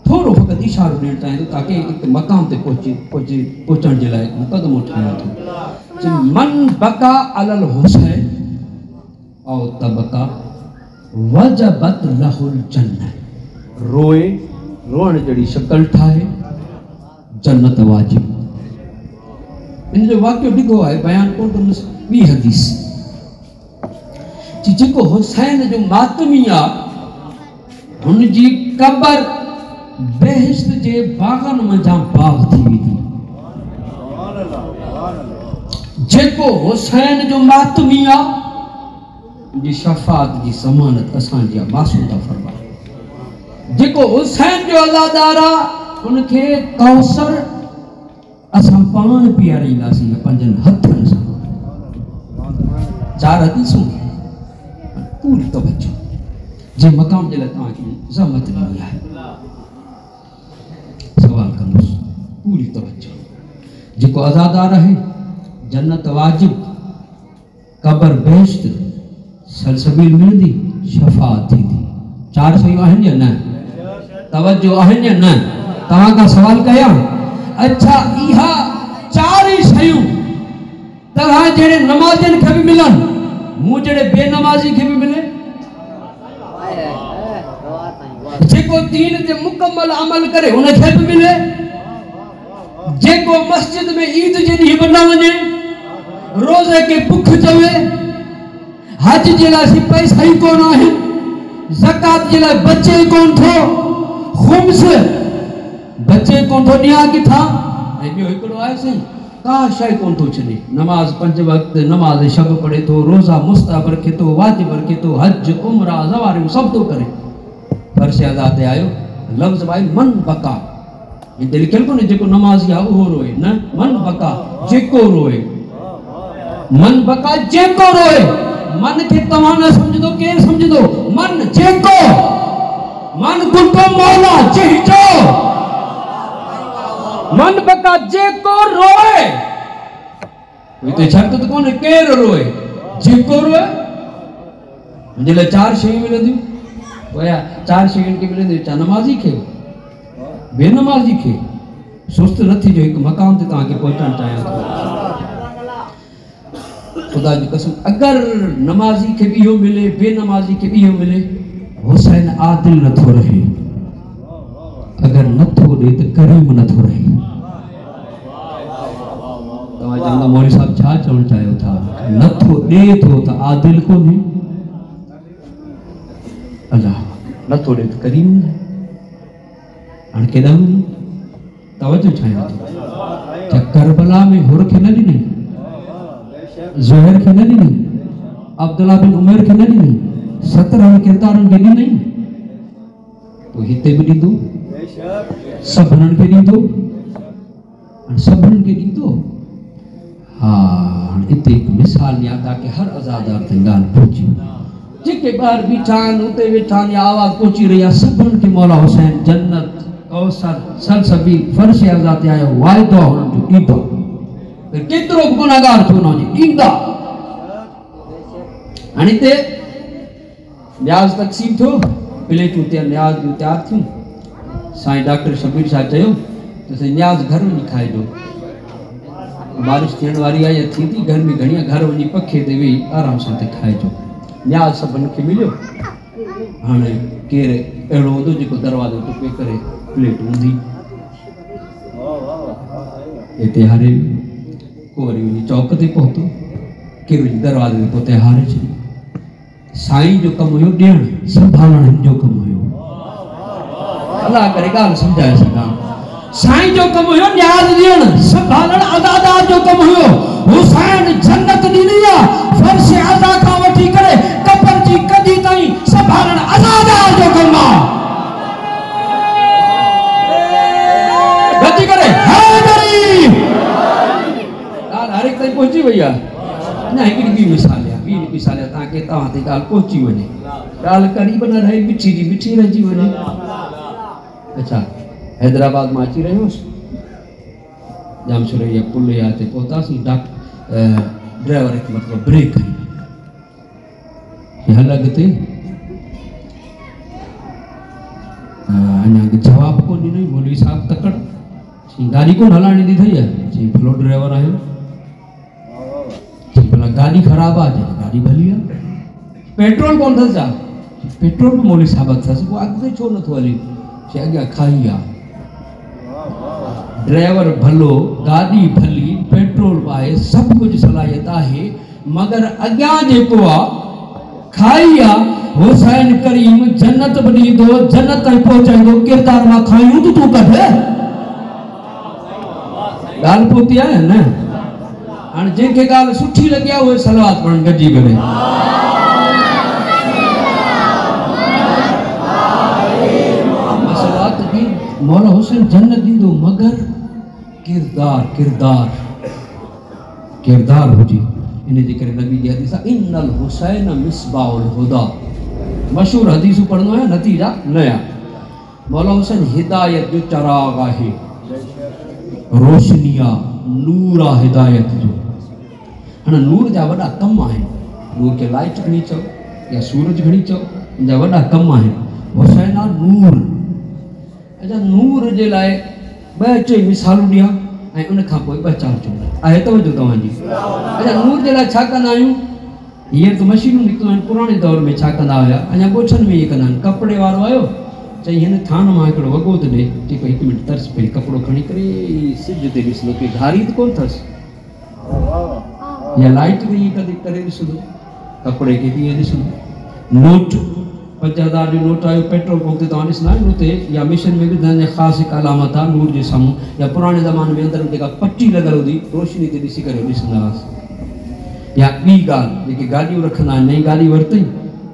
[SPEAKER 1] थोरो फ़क़ति इशारो ॾियणु चाहिंदो ताकि हिकु मक़ाम ते पहुचण जे लाइ मुक़दमो ठाहियां थो मन बका अलल हुसैन औ तबका वजबत लहुल जन्नत रोए रोअण जहिड़ी शक्ल ठाहे जन्नत वाजिब इन जो वाक़ियो डिघो आहे बयान कोन कंदुसि ॿी हदीस जेको हुसैन जो मातमी आहे हुनजी क़बर बेहिश्त जे बागन मंझां बाग थी वेंदी जेको हुसैन जो मातमी आहे जी शफ़ाअत जी ज़मानत असांजी आहे मासूदा फरमा जेको हुसैन जो अज़ादार आहे उनखे कौसर असां पाण पीआरींदासीं पंजनि हथनि सां चार हदीसूं पूरी तवज्जो जे मक़ाम जे लाइ तव्हांखे ज़हमत ॾिनी आहे सवाल कंदुसि पूरी तवज्जो जेको अज़ादार आहे जन्नत वाजिब क़बर बेहिश्त सलसबील मिलंदी शफ़ाअत थींदी चार शयूं आहिनि या न तवज्जो आहिनि या न तव्हां खां सवाल कयां अच्छा इहा चार ई शयूं तव्हां जहिड़े नमाज़ियुनि खे बि मिलनि मूं जहिड़े बेनमाज़ी खे बि मिले जेको दीन ते मुकम्मल अमल करे उनखे बि मिले जेको मस्जिद में ईद जे ॾींहुं बि न वञे रोज़े खे बुख चवे हज जे लाइ पैसा ई कोन आहिनि ज़कात जे लाइ बचे कोन थो ख़ुम्स बचे कोन थो ॾियां किथां ऐं ॿियो हिकिड़ो आहे सही का शइ कोन थो छॾे नमाज़ 5 वक़्त नमाज़ शब पढ़े थो रोज़ा मुस्तहब रखे थो वाजिब रखे थो हज उमरा ज़वारियूं सभु थो करे फर्श अदा ते आयो लफ़्ज़ भाई मन बका हिते लिखियलु कोन्हे जेको नमाज़ी आहे उहो रोए न मन बका जेको रोए मन बका जेको रोए मन खे तव्हां न सम्झंदो केरु सम्झंदो मन जेको मन गुंडो मौला चइजो मन बका जेको रोए हिते शर्त त कोन्हे केरु रोए जेको रोए मुंहिंजे लाइ चार शयूं मिलंदियूं पोया चार शयुनि खे मिलंदियूं छा नमाज़ी खे बेनमाज़ी खे सुस्त न थी जो हिकु मक़ाम ते तव्हांखे पहुचणु चाहियां थो खुदा जी कसम अगर नमाज़ी खे भी इहो मिले बेनमाज़ी खे भी इहो मिले हुसैन आदिल नथो रहे अगर नथो ॾे त करीम नथो रहे तव्हां चवंदा मौलवी साहब छा चवणु चाहियो था नथो ॾे थो त आदिल कोन्हे अल्लाह नथो ॾे त करीम न हाणे केॾा तवजो चाहियां थो करबला में हुर खे न ॾिनई ज़ोहर के न ॾिनी, अब्दुल्ला बिन उमर के न ॾिनी, 17 किरदारनि खे ॾिनई, पोइ हिते बि ॾींदो, सभिनीनि खे ॾींदो, सभिनीनि खे ॾींदो। हाँ, इते एक मिसाल ॾियां ताकि हर अज़ादार ताईं ॻाल्हि पहुची जेके ॿार बीठा आहिनि उते वेठा आहिनि, आवाज़ पहुची रही आहे, सभिनीनि खे मौला हुसैन जन्नत कौसर सलसबील फर्श अज़ा ते आयो वाइदो हुननि जो ॾींदो। केतिरो बि गुनाहगार छो न हुजे ॾींदा। हाणे हिते न्याज़ तक़सीम थियो, प्लेटूं ते न्याज़ जूं तयारु थियूं। साईं डॉक्टर शबीर शाह चयो त साईं न्याज़ घर वञी खाइजो, बारिश थियण वारी आहे या थींदी गर्मी घणी आहे, घर वञी पखे ते वेही आराम सां ते खाइजो। न्याज़ सभिनी खे मिलियो। हाणे केरु अहिड़ो हूंदो जेको दरवाज़ो टुपे करे प्लेट हूंदी हिते हारे, को वरी वञी चौक ते पहुतो, केरु वञी दरवाज़े ते पहुते हारे छॾी। साईं जो कमु हुयो ॾियणु, संभालण हिन जो कमु हुयो। अलाह करे ॻाल्हि सम्झाए सघां। साईं जो कमु हुयो न्याज़ ॾियणु, संभालण अज़ादार जो कमु हुयो। हुसैन जन्नत ॾिनी आहे, फर्श अज़ा खां वठी करे कब्र जी कदी ताईं संभालण अज़ादार जो कमु आहे। गदी करे हैदरी ॻाल्हि हर एक ताईं पहुची वई आहे। अञा हिकिड़ी ॿी मिसाल आहे, ताकि तव्हां ते ॻाल्हि पहुची वञे, ॻाल्हि क़रीब न रहे, मिठी जी मिठी रहिजी वञे। अच्छा, हैदराबाद में अची रहियो हुउसि, जामशुरैया पुल या ते पहुतासीं। ड्राइवर खे मतिलबु ब्रेक खणी हल अॻिते, अञा जवाबु कोन ॾिनई। मौलवी साहब तकड़, चई गाॾी कोन हलाइण ईंदी अथई? चई भलो ड्राइवर आहियो। चई भला गाॾी ख़राबु आहे? गाॾी भली आहे। पेट्रोल कोन अथसि छा? पेट्रोल बि मौलवी साहब अथसि, पोइ अॻिते छो नथो हले? चई अॻियां खाई आहे। ड्राइवर भलो, गाड़ी भली, पेट्रोल पाए, सब कुछ सलाहियत है, मगर अग्या जेको आ खाई आ। हुसैन करीम जन्नत बनी दो, जन्नत ताईं पहुचाईंदो, किरदार मां खायूं तू कढ। ॻाल्हि पहुती आहे न? हाणे जंहिंखे ॻाल्हि सुठी लॻी आहे उहे सलवात पढ़नि गॾिजी करे। सलवात दी मौला हुसैन जन्नत ॾींदो, मगर किरदार किरदार किरदार हुजे। इन जे करे नबी जी हदीस आहे इन्नल हुसैन मिसबाउल हुदा। मशहूर हदीसूं पढ़ंदो आहियां, नतीजा नया। मौला हुसैन हिदायत जो चराग आहे, रोशनी आहे, नूर आहे हिदायत जो। हाणे नूर जा वॾा कम आहिनि, नूर खे लाइट खणी चओ या सूरज खणी चओ, इन जा वॾा कम आहिनि। हुसैन आहे नूर। अच्छा, नूर जे लाइ ॿ टे मिसालूं ॾियां ऐं उन खां पोइ ॿ चार चूं आहे तवजो तव्हांजी। अच्छा, नूर जे लाइ छा कंदा आहियूं? हींअर त मशीनूं निकितियूं आहिनि, पुराणे दौर में छा कंदा हुया, अञा ॻोठनि में इहे कंदा आहिनि। कपिड़े वारो आयो, चई हिन थान मां हिकिड़ो वॻो त ॾे। चई भई हिकु मिंट तर्स पई, कपिड़ो खणी करे सिज ते ॾिसंदो की घारी त कोन अथसि, या लाइट ते ईअं कॾहिं करे ॾिसंदो, कपिड़े खे बि ईअं ॾिसंदो। नोट 5000 जो नोट आयो, पेट्रोल पंप ते तव्हां ॾिसंदा आहियो उते, या मिशन में बि तव्हांजे ख़ासि हिकु अलामत आहे नूर जे साम्हूं, या पुराणे ज़माने में अंदरि जेका पटी लॻल हूंदी रोशनी ते ॾिसी करे ॾिसंदा हुआसीं। या ॿी ॻाल्हि, जेके गाॾियूं रखंदा आहिनि, नई गाॾी वरितई,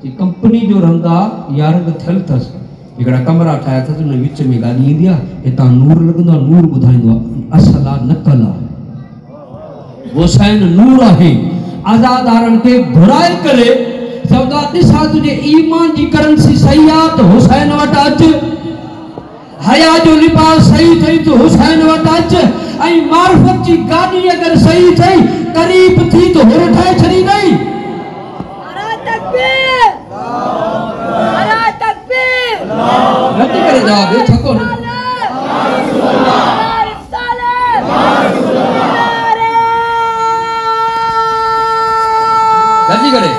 [SPEAKER 1] की कंपनी जो रंग आहे या रंग थियलु अथसि, हिकिड़ा कमरा ठाहिया अथसि, हुन विच में गाॾी ईंदी आहे, हितां नूर लॻंदो आहे, नूर ॿुधाईंदो आहे असुल आहे नकल आहे। हुसैन नूर आहे, आज़ादारनि खे घुराए करे चवंदा ॾिसां तुंहिंजे ईमान जी करंसी सही आहे त हुसैन वटि अचु, हया जो लिबास सही अथई त हुसैन वटि अचु, ऐं मार्फत जी गाॾी अगरि सही अथई क़रीब थी त हुर ठाहे छॾींदई। नथी करे जवाब ॾे, थको न। नथी करे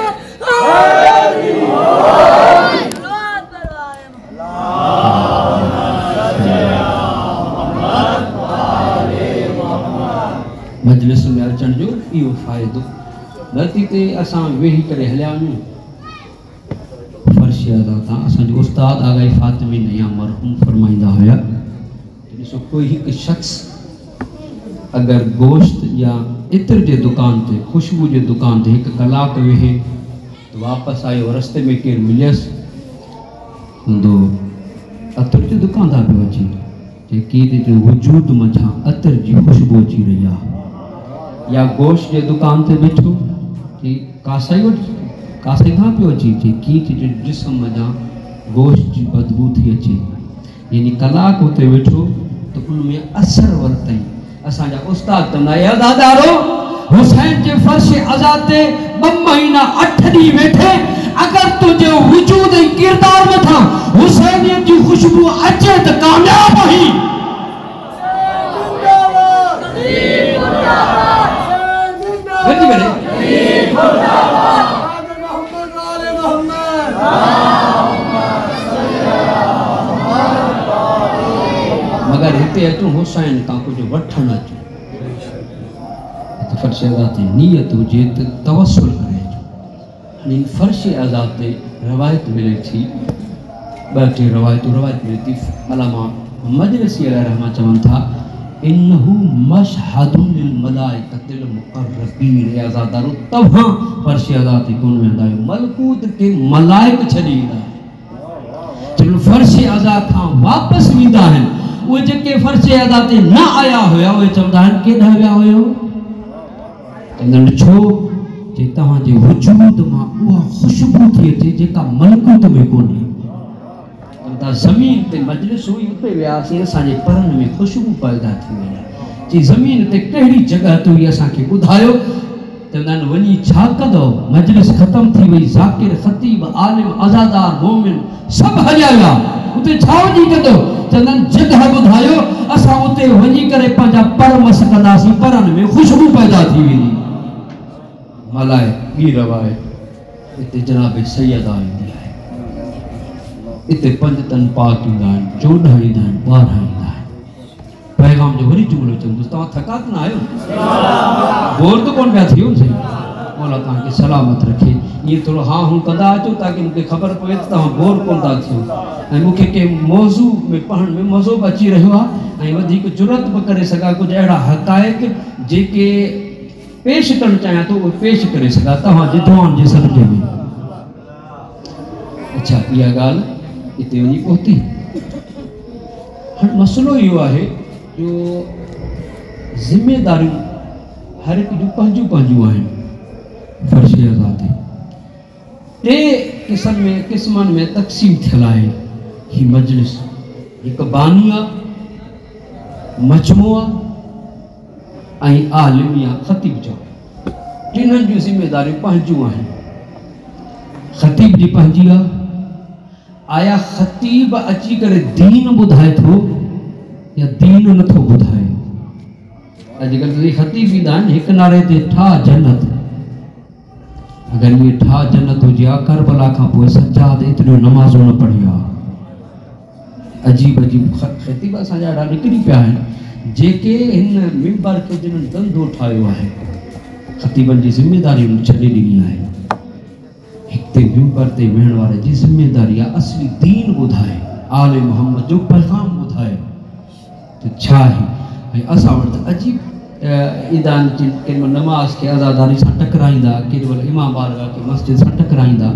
[SPEAKER 1] मजलिस में अचण जो इहो फ़ाइदो। धरती ते असां वेही करे हलिया वञूं, फर्श अदा तां असांजो उस्ताद आगाई फातिमी नया मरहूम फरमाईंदा हुया, ॾिसो कोई हिकु शख़्स अगर गोश्त या इत्र जे दुकान ते खुशबू जे दुकान ते एक कलाक वेहे तो वापस आयो रस्ते में केर मिलियस हुंदो अतर जी दुकानदार पे अची जे की वजूद मझा अतर जी खुशबू अची रही आ या गोश्त जे दुकान ते बैठो कि कासाई कहाँ पे अची जे की जे जिस्म मझा गोश्त जी बदबू थी अचे यानी कलाक उते बैठो तो उनमें असर वरतई असांजा उस्ताद चवंदा यादादारो हुसैन जे फर्श अज़ा ते 2 महीना 8 ॾींहं वेठे अगर तुझे वजूद ऐं किरदार में था हुसैनियत जी खुशबू अचे तो कामयाब ही मगर हिते अचूं हुसैन का कुछ वठण अचूं फर्श अज़ा ते नियत हुजे त तवस्सुल करे अचूं फर्श अज़ा ते रवायत मिले थी ॿ रवायत मिले थी अलामा मजलिसी रहमा चवनि था इन्नहु मशहदुन लिल मलाइकतिल मुक़र्रबीन अज़ादारो तव्हां फर्श अज़ा ते कोन वेंदा आहियो मलकूत के मलाइक छॾींदा चलो फर्श अज़ा खां वापसि वेंदा आहिनि उहे जेके फर्श अज़ा ते न आया हुया उहे चवंदा आहिनि केॾा विया हुयो चवंदा छो जे तव्हांजे वजूद मां उहा खुशबू थी अचे जेका मलकूत में कोन्हे चवंदा ज़मीन ते मजलिस हुई उते वियासीं असांजे परनि में खुशबू पैदा थी वई जी ज़मीन ते कहिड़ी जॻह ते हुई असांखे ॿुधायो चवंदा आहिनि वञी छा कंदो मजलिस ख़तम थी वई ज़ाकिर ख़तीब आलिम अज़ादार मोमिन सभु हलिया विया उते छा वञी कंदो चवंदा आहिनि जॻह ॿुधायो असां उते वञी करे पंहिंजा पर मस कंदासीं परनि में खुशबू पैदा थी वेंदी मलाए ॿी रवायत इते जनाब सैयदा ईंदी आहे इते 5 तन पाक ईंदा आहिनि 14 ईंदा आहिनि 12 ईंदा आहिनि पैगाम जो वरी जुमिलो चवंदुसि तव्हां थका त न आहियो बोर त कोन पिया थियो सही मौला तव्हांखे सलामत रखे ईअं थोरो हा हूं कंदा अचो ताकी मूंखे ख़बर पए त तव्हां बोर कोन था थियो ऐं मूंखे कंहिं मौज़ू में पढ़ण में मज़ो बि अची रहियो आहे ऐं वधीक जुरत बि करे सघां कुझु अहिड़ा हक़ाइक़ जेके पेश करणु चाहियां थो उहे पेश करे सघां तव्हांजे दुआनि जे सदक़े में अच्छा इहा ॻाल्हि हिते वञी पहुती हाणे मसइलो इहो आहे जो ज़िमेदारियूं हर हिक जूं पंहिंजूं पंहिंजूं आहिनि फर्श अज़ा ते 2 क़िस्मनि में तक़सीम थियल आहे ही मजलिस हिकु बानी आहे मजमू आहे ऐं आलिम या ख़तीब जो टिन्हनि जूं ज़िमेदारियूं पंहिंजूं आहिनि ख़तीब जी पंहिंजी आहे आया ख़तीब अची करे दीन ॿुधाए थो या दीन नथो ॿुधाए अॼुकल्ह ख़तीब ईंदा आहिनि हिकु नारे ते ठा जन्नत अगरि इहे ठा जन्नत हुजे हा करबला खां पोइ सजाद एतिरियूं नमाज़ूं न पढ़ी आहे अजीब ख़तीब असांजा ॾाढा निकिरी पिया आहिनि जेके हिन मिंबर खे जिन्हनि धंधो ठाहियो आहे ख़तीबनि जी ज़िमेदारी छॾे ॾिनी आहे हिते मिंबर ते वेहण वारे जी ज़िमेदारी आहे असली दीन ॿुधाए आले मोहम्मद जो पैगाम ॿुधाए त छा आहे ऐं असां वटि त अजीब ईदान जी केॾी महिल नमाज़ खे अज़ादारी सां टकराईंदा केॾी महिल इमाम बारगाह खे मस्जिद सां टकराईंदा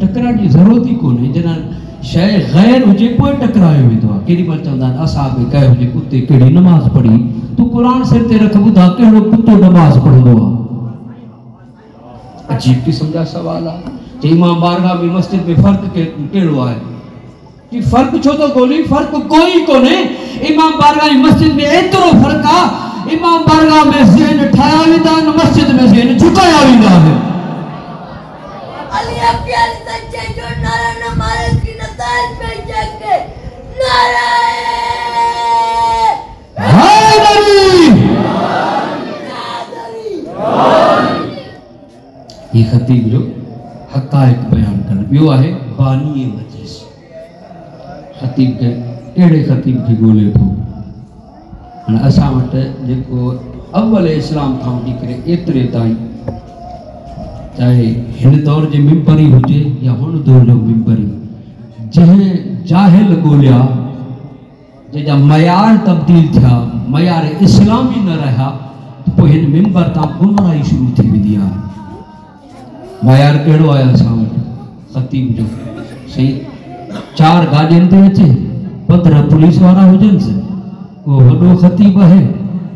[SPEAKER 1] टकराइण जी ज़रूरत ई कोन्हे जॾहिं शइ ग़ैर हुजे पोइ टकरायो वेंदो आहे केॾी महिल चवंदा आहिनि असां बि कयो हुजे कुते कहिड़ी नमाज़ पढ़ी तूं क़ुर सिर ते रख ॿुधा कहिड़ो कुतो नमाज़ पढ़ंदो आहे अजीब क़िस्म जा सवाल आहे जे इमाम बारगाह में मस्जिद में फ़र्क़ु कहिड़ो आहे जी फ़र्क़ु छो थो ॻोल्ही फ़र्क़ु कोई कोन्हे इमाम बारगाह जी मस्जिद में एतिरो फ़र्क़ु आहे इमाम बारगाह में ज़हन ठाहिया वेंदा आहिनि मस्जिद में ज़हन झुकाया वेंदा आहिनि ये ख़तीब जो हक़ाइक़ बयान करणु ॿियो आहे बानी मजलिस ख़तीब खे कहिड़े ख़तीब खे ॻोल्हे थो हाणे असां वटि जेको अव्वल इस्लाम खां वठी करे एतिरे ताईं चाहे हिन दौर जे मिंबरी हुजे या हुन दौर जो मिंबरी जंहिं जाहिल ॻोल्हिया जैसा मयार तब्दील था, मयार इस्लामी न रहा, तो पोइ हिन मिंबर तां गुमराही शुरू थी वेंदी आहे। मयार कहिड़ो आहे असां वटि ख़तीब जो? सही 4 गाॾियुनि ते अचे, 15 पुलिस वारा हुजनि, उहो वॾो ख़तीब आहे।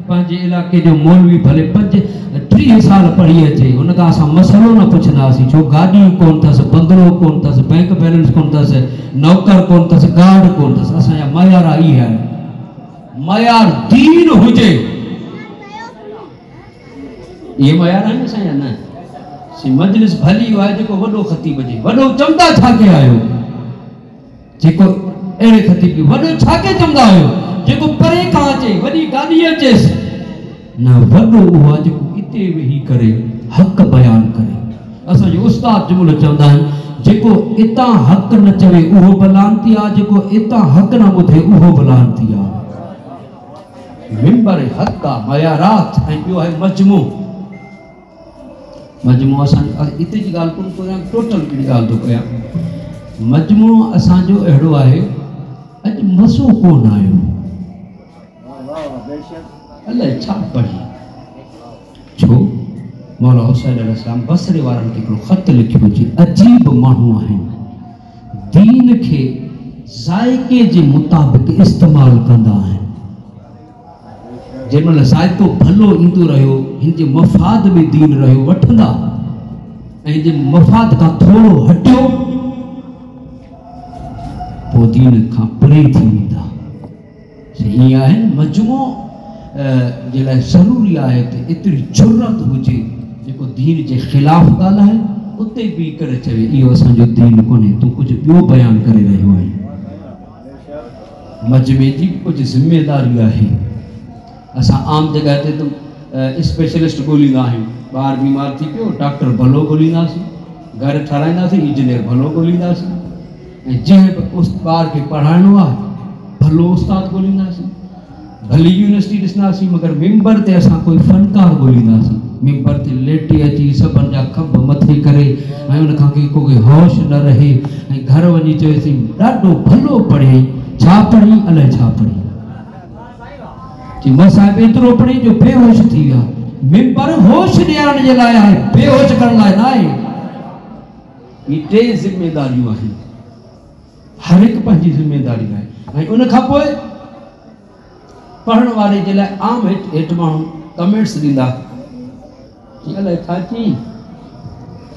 [SPEAKER 1] पंहिंजे इलाइक़े जो मौलवी भले 30 साल पढ़ी अचे, हुन खां असां मसइलो न पुछंदासीं, छो गाॾी कोन अथसि, बंगलो कोन अथसि, बैंक बैलेंस कोन अथसि, नौकर कोन अथसि, गार्ड कोन अथसि। असांजा मयार इहे आहिनि। मयार दीन हुजे, इहे मयार आहिनि असांजा? न, मजलिस भली आहे जेको वॾो ख़तीब हुजे। वॾो चवंदा छा के आहियो? जेको अहिड़े ख़तीब खे वॾो छा के चवंदा आहियो? जेको परे खां अचे, वॾी गाॾी अचेसि न, वॾो उहो आहे जेको हिते वेही करे हक़ बयान करे। असांजो उस्ताद जुमलो चवंदा आहिनि, जेको इतां हक़ न चवे उहो बलानती आहे, जेको इतां हक़ न ॿुधे उहो बलानती आहे। मिंबर हक़ आहे, मयारात, ऐं ॿियो आहे मजमू। मजमू असां हिते जी ॻाल्हि कोन कयां, टोटल हिकिड़ी ॻाल्हि थो कयां। मजमू असांजो अहिड़ो आहे, अॼु मसो कोन आयो, अलाए छा पढ़ी। छो मौला हुसैन अलैहिस्सलाम बसरे वारनि खे हिकिड़ो ख़त लिखियो हुजे, अजीब माण्हू आहिनि, दीन खे ज़ाइक़े जे मुताबिक़ इस्तेमालु कंदा आहिनि। जंहिंमहिल ज़ाइक़ो भलो ईंदो रहियो, हिन जे मफ़ाद में दीन रहियो वठंदा, ऐं जे मफ़ाद खां थोरो हटियो पोइ दीन खां परे थी वेंदा। ईअं आहे न, मजमू जे लाइ ज़रूरी आहे त एतिरी जुर्रत हुजे जेको दीन जे ख़िलाफ़ ॻाल्हाए, उते बि करे चवे इहो असांजो दीन कोन्हे, तूं कुझु ॿियो बयानु करे रहियो आहीं। मजमे जी कुझु ज़िमेदारी आहे। असां आम जॻह ते तो स्पेशलिस्ट ॻोल्हींदा आहियूं। ॿार बीमार थी पियो, डॉक्टर भलो ॻोल्हींदासीं, घर ठाराईंदासीं, इंजीनियर भलो ॻोल्हींदासीं, ऐं जंहिं बि उस ॿार खे पढ़ाइणो आहे भलो उस्ताद ॻोल्हींदासीं, भली यूनिवर्सिटी ॾिसंदासीं, मगर मिंबर ते असां कोई फ़नकार ॻोल्हींदासीं। मिंबर ते लेटी अची सभिनि जा खभ मथे करे, ऐं उन खां कोई होश न रहे, ऐं घर वञी चएसीं ॾाढो भलो पढ़े, छा पढ़ी? अलाए छा पढ़ी? चई साहिब एतिरो पढ़ी जो बेहोश थी विया। मिंबर होश ॾियारण जे लाइ आहे, बेहोश करण लाइ न आहे। ही 3 ज़िमेदारियूं आहिनि, हर हिकु पंहिंजी ज़िमेदारी आहे। ऐं उन खां पोइ पढ़ण वारे जे लाइ आम हेठि माण्हू कमेंट्स ॾींदा, अलाए छा चई,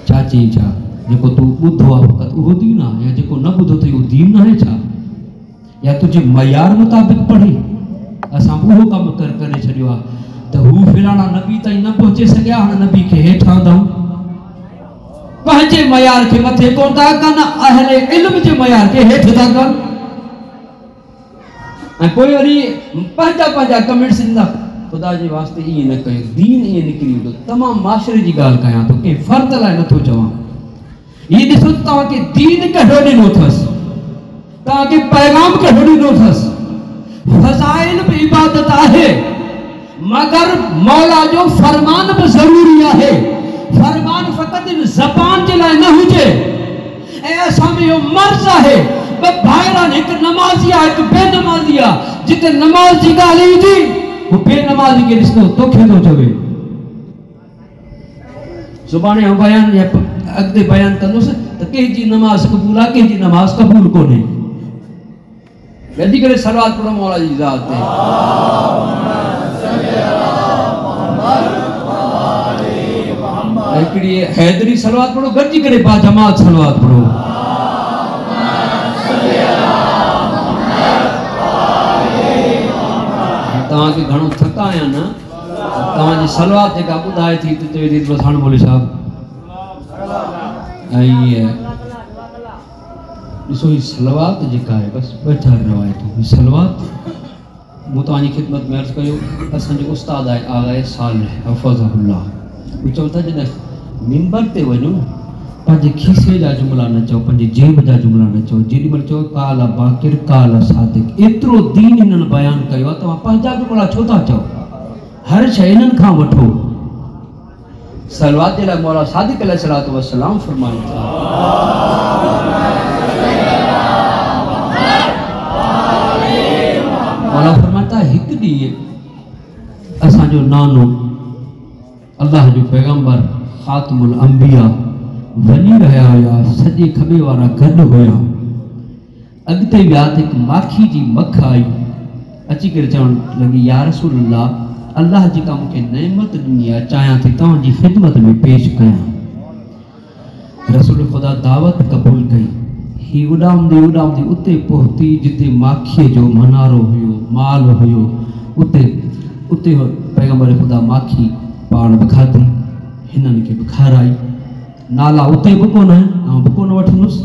[SPEAKER 1] छा चई, छा जेको तूं ॿुधो आहे फ़क़ति उहो दीन आहे, या जेको न ॿुधो अथई उहो दीन न आहे छा? या तुंहिंजे मयार मुताबिक़ पढ़े? असां उहो कमु करे छॾियो आहे त हू फिलाणा नबी ताईं न पहुचे सघिया, हाणे नबी खे हेठि आंदऊं, पंहिंजे मयार खे मथे कोन था कनि, अहले इल्म जे मयार खे हेठि था कनि, ऐं पोइ वरी पंहिंजा कमेंट्स ॾींदा। ख़ुदा जे वास्ते ईअं न कयो, दीन ईअं निकिरी वेंदो। तमामु माशरे जी ॻाल्हि कयां थो, कंहिं फ़र्द लाइ नथो चवां। हीअ ॾिसो तव्हांखे दीन कहिड़ो ॾिनो अथसि, तव्हांखे पैगाम कहिड़ो ॾिनो अथसि। फ़ज़ाइल बि इबादत आहे, मगर मौला जो फरमान बि ज़रूरी आहे। फरमान फ़क़ति इन ज़बान जे लाइ न हुजे, ऐं असां में इहो मर्ज़ आहे। ॿ भाइर आहिनि, हिकु नमाज़ी आहे, हिकु बेनमाज़ी आहे। जिते नमाज़ जी ॻाल्हि ईंदी, वो बेनमाज़ी खे ॾिसंदो तोखे थो चवे। सुभाणे आउं बयानु या अॻिते बयानु कंदुसि त कंहिंजी नमाज़ क़बूल आहे, कंहिंजी नमाज़ क़बूल कोन्हे। वधी करे सलवात पढ़ो मौला जी ज़ात ते। हिकिड़ी हैदरी सलवात पढ़ो, गॾिजी करे बाजमात सलवात पढ़ो। तव्हांखे घणो थका आहियां न, तव्हांजी सलवात जेका ॿुधाए थी त चवे थी हाणे मोली साहब, ऐं ॾिसो ही सलवात जेका आहे बसि 2-4 रवायतूं। ही सलवात मूं तव्हांजी ख़िदमत में अर्ज़ु कयो, असांजो उस्ताद आहे आग़ाए सालिह हफ़ज़हुल्लाह, हू चवनि था जॾहिं मिंबर ते वञो पंहिंजे खीसे जा जुमला न चओ, पंहिंजे जेब जा जुमला न चओ। जेॾीमहिल चओ काल बाकिर काल सादिक, एतिरो दीन हिननि बयानु कयो आहे, तव्हां पंहिंजा जुमला छो था चओ? हर शइ हिननि खां वठो। सलवात जे लाइ मौला सादिक अलैहिस्सलातु वस्सलाम फरमाइनि था, मौला फरमाता हिक ॾींहुं असांजो नानो अल्लाह जो पैगंबर ख़ातमुल अंबिया वञी रहिया हुआ, सॼे खॿे वारा गॾु हुया। अॻिते विया त हिकु माखी जी मख आई, अची करे चवणु लॻी या रसूल अल्लाह, अल्लाह जेका मूंखे नेमत ॾिनी आहे चाहियां थी तव्हांजी ख़िदमत में पेश कयां। रसूल ख़ुदा दावत क़बूल कई। ही उॾामंदी उते पहुती जिते माखीअ जो मनारो हुयो, माल हुयो। उते पैगंबर ख़ुदा माखी पाण बि खाधी, हिननि खे बि खाराई। नाला उते बि कोन आहिनि, आउं बि कोन वठंदुसि।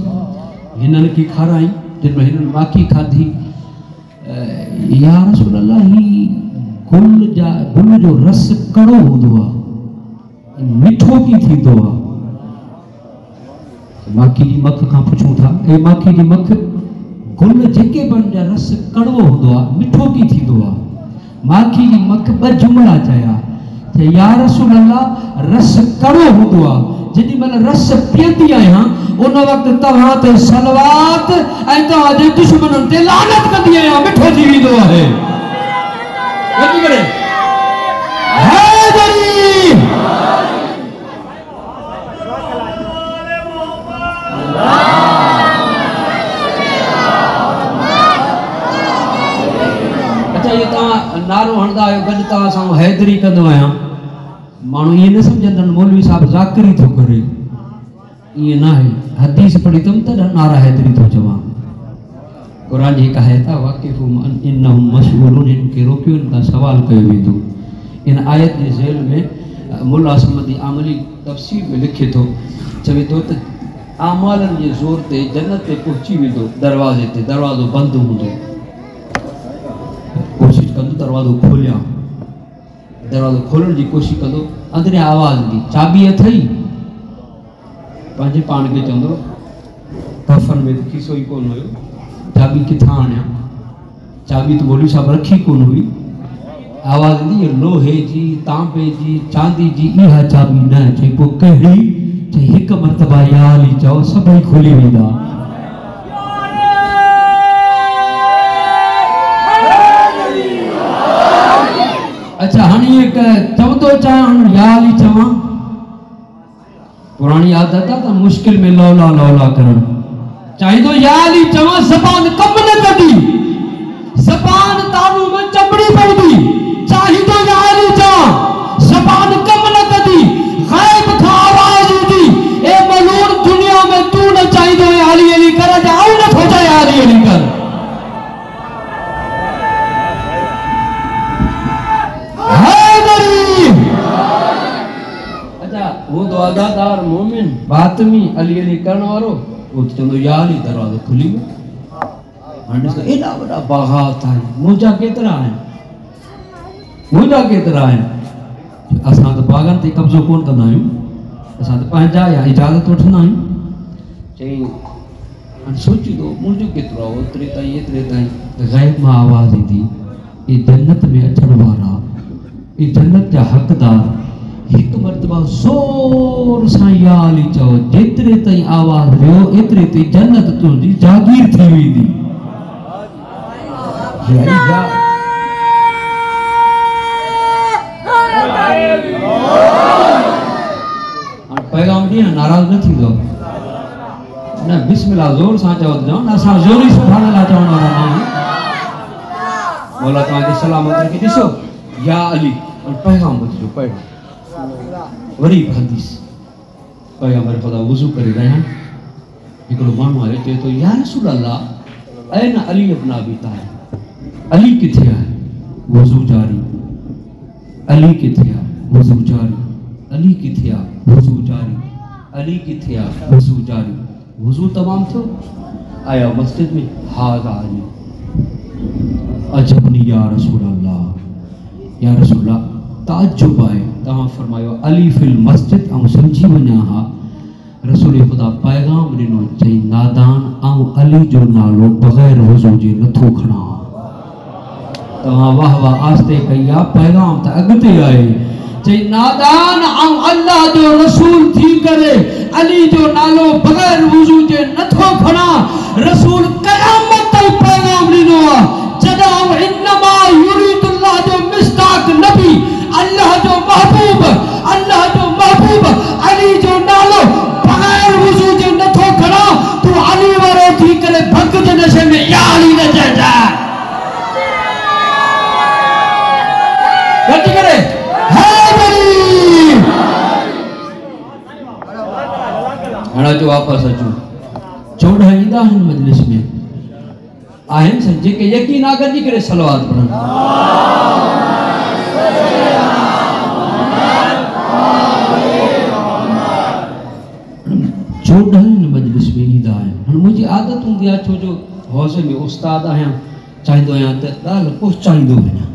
[SPEAKER 1] हिननि खे खाराई, जिन में हिननि माखी खाधी। या रसूल अल्लाह, ही गुल जो रस कड़ो हूंदो आहे, मिठो की थींदो आहे। माखी जी मख खां पुछूं था, ए माखी जी मख, गुल जेके बि जा रस कड़वो हूंदो आहे, मिठो की थींदो आहे। माखी जी मख ॿ जुमला चया, या रसूल अल्लाह, रस कड़ो हूंदो आहे। जेॾी महिल रस पीअंदी आहियां उन वक़्तु तव्हां ते सलवात ऐं तव्हांजे दुश्मननि ते लानत कंदी आहियां, मिठो थी वेंदो आहे। अच्छा, ये तव्हां नारो हणंदा आहियो, गॾु तव्हां सां हैदरी कंदो आहियां। माण्हू ईअं न सम्झंदा मौलवी साहब ज़ाकिरी थो करे, ईअं न आहे। हदीस पढ़ी अथमि त नारा हैदरी थो चवां। क़ुर जी हिकु आयत आहे, वाक़िफ़ुहुम इन्नहुम मशहूरुन, हिन खे रोकियो, हिन खां सवाल कयो वेंदो। इन आयत जे ज़ेल में मुल्ला समदी आमली तफ़सीर में लिखे थो, चवे थो त आमालनि जे ज़ोर ते जन्नत ते पहुची वेंदो। दरवाज़े ते दरवाज़ो बंदि हूंदो, कोशिशि कंदो दरवाज़ो खोलियां, दरवाज़ो खोलण जी कोशिशि कंदो, अंदरियां आवाज़ ईंदी, चाबी अथई? पंहिंजे पाण खे चवंदो, कफ़न में त खीसो ई कोन हुयो, चाबी किथां आणियां? चाबी त मौलवी साहब रखी कोन हुई। आवाज़ ईंदी, लोहे जी, तांबे जी, चांदी जी, इहा चाबी न। चई पोइ कहिड़ी? चई हिकु मरतबा या अली चओ, सभई खुली वेंदा। अच्छा, हाणे चवंदो चाहियां या अली चवां? पुरानी आदत आहे त मुश्किल में लौला लौला करणु। चाहींदो या अली चवां, ज़बान कम न कंदी, ज़बान तालू में चमड़ी पवंदी। चाहींदो या अली चवां, ज़बान कम न कंदी, ग़ैब खां आवाज़ ईंदी, ए मलून दुनिया में तू न चाहींदो या अली अली कर, आऊं नथो चाहे या अली अली कर। वो तो अदादार मोमिन बातमी अली अली करण वारो, वो चवंदो या अली, दरवाज़ो खुली वियो। हाणे ॾिसो एॾा वॾा बाग़ात आहिनि, मुंहिंजा केतिरा आहिनि, मुंहिंजा केतिरा आहिनि। असां त बाग़नि ते कब्ज़ो कोन कंदा आहियूं, असां त पंहिंजा या इजाज़त वठंदा आहियूं। चई हाणे सोचींदो मुंहिंजो केतिरो आहे, ओतिरे ताईं एतिरे ताईं ग़ैब मां आवाज़ ईंदी, ये जन्नत में अचण वारा, ये जन्नत जा हक़दार, हिकु मरतबा ज़ोर सां या अली चओ, जेतिरे ताईं आवाज़ वियो एतिरे ताईं जन्नत तुंहिंजी जागीर थी वेंदी। पैगाम ॾियण नाराज़ न थींदो न, बिस्मिल्लाह ज़ोर सां चओ त चओ न, असां ज़ोर ई सुभाणे लाइ चवण वारा माण्हू। मौला तव्हांखे सलामत रखे। ॾिसो या अली पैगाम ॿुधिजो, पैगाम वरी हदीस। पैगंबर ख़ुदा वुज़ू करे रहिया आहिनि, हिकिड़ो माण्हू आयो, चए थो या रसूल अल्लाह, ऐन अली इब्न अबी तालिब, अली किथे आहे? वुज़ू जारी। अली किथे आहे? वुज़ू जारी। अली किथे आहे? वुज़ू जारी। अली किथे आहे? वुज़ू जारी। वुज़ू तमामु थियो, आया मस्जिद में, हाज़ा अली। अजबनी या रसूल अल्लाह, या रसूल अल्लाह ताजुब आहे, तव्हां फरमायो अली फिल मस्जिद, ऐं सम्झी वञा हा रसूल ख़ुदा पैगाम ॾिनो, चई नादान ऐं अली जो नालो बग़ैर वुज़ू जे नथो खणा। तव्हां वाह वाह आस्ते कई आहे, पैगाम त अॻिते आहे। चई नादान ऐं अल्लाह जो रसूल थी करे अली जो नालो बग़ैर वुज़ू जे नथो खणा। रसूल क़यामत ताईं पैगाम ॾिनो आहे, जॾहिं इन्नमा हाणे जो वापस अचूं चोॾहं ईंदा आहिनि मजलिस में आहिनि सन जेके यकीन आ गॾिजी करे सलवात पढ़नि चोॾहं मजलिस में ईंदा आहिनि हाणे मुंहिंजी आदत हूंदी आहे छो जो हौज़े में उस्ताद आहियां चाहींदो आहियां त ॻाल्हि पहुचाईंदो वञा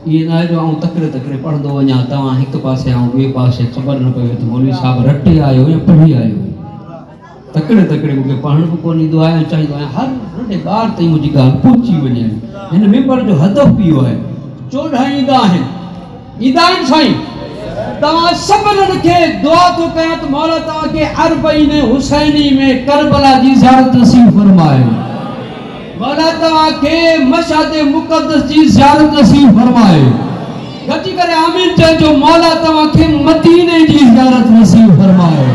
[SPEAKER 1] इहे न आहे जो आउं तकिड़े तकिड़े पढ़ंदो वञा तव्हां हिकु पासे ऐं ॿिए पासे ख़बर न पवे त मौलवी साहिबु रटे आयो या पढ़ी आयो तकिड़े तकिड़े मूंखे पढ़ण बि कोन ईंदो आहे ऐं चाहींदो आहियां हर नंढे ॿार ताईं मुंहिंजी ॻाल्हि पहुची वञे हिन मेंबर जो हदफ़ बि इहो आहे 14 ईंदा आहिनि साईं तव्हां सभिनीनि खे दुआ थो कयां त मौला तव्हांखे अरबईन हुसैनी में करबला जी ज़ियारत नसीब फरमाए मौला तव्हांखे मशहद मुक़द्दस जी ज़ियारत नसीब फरमाए गॾिजी करे आमीन चइजो मौला तव्हांखे मदीने जी ज़ियारत नसीब फरमाए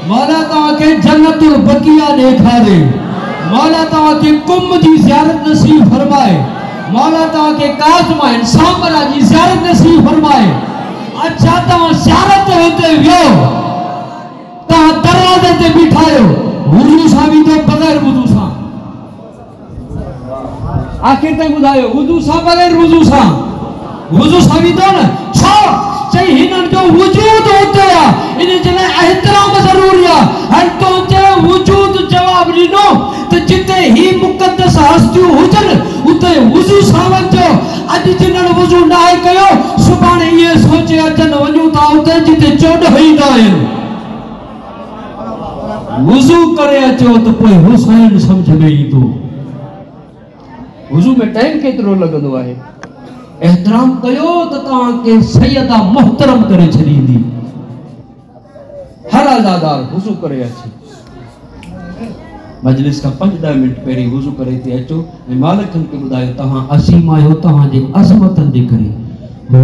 [SPEAKER 1] मौला तव्हांखे जन्नतुल बकिया ॾेखारे मौला तव्हांखे कुंभ जी ज़ियारत नसीब फरमाए मौला तव्हांखे काज़माइन सांबरा जी ज़ियारत नसीब फरमाए अच्छा तव्हां ज़ियारत ते हुते वियो तव्हां दरवाज़े ते बीठा आहियो वुज़ू सां बि तो बग़ैर वुज़ू सां आखिर ताईं ॿुधायो वुज़ू सां बग़ैर वुज़ू सां बि तो न छो चई हिननि जो वजूद हुते आहे इन जे लाइ एहतराम ज़रूरी आहे हर तो चयो वजूद जवाब ॾिनो त जिते ही मुक़द्दस हस्तियूं हुजनि उते वुज़ू सां वञो अॼु जिन्हनि वुज़ू न आहे कयो सुभाणे इहे सोचे अचनि वञूं था उते जिते 14 ईंदा आहिनि वुज़ू करे अचो त पोइ हुसैन सम्झ में ईंदो वुज़ू में टाइम केतिरो लॻंदो आहे एहतराम कयो त तव्हांखे सैयदा मोहतरम करे छॾींदी हर अज़ादार वुज़ू करे अचे मजलिस का 5-10 मिनट पहिरीं वुज़ू करे ते अचो ऐं मालिकनि खे ॿुधायो तव्हां असीम आहियो तव्हांजे अज़मतनि जे करे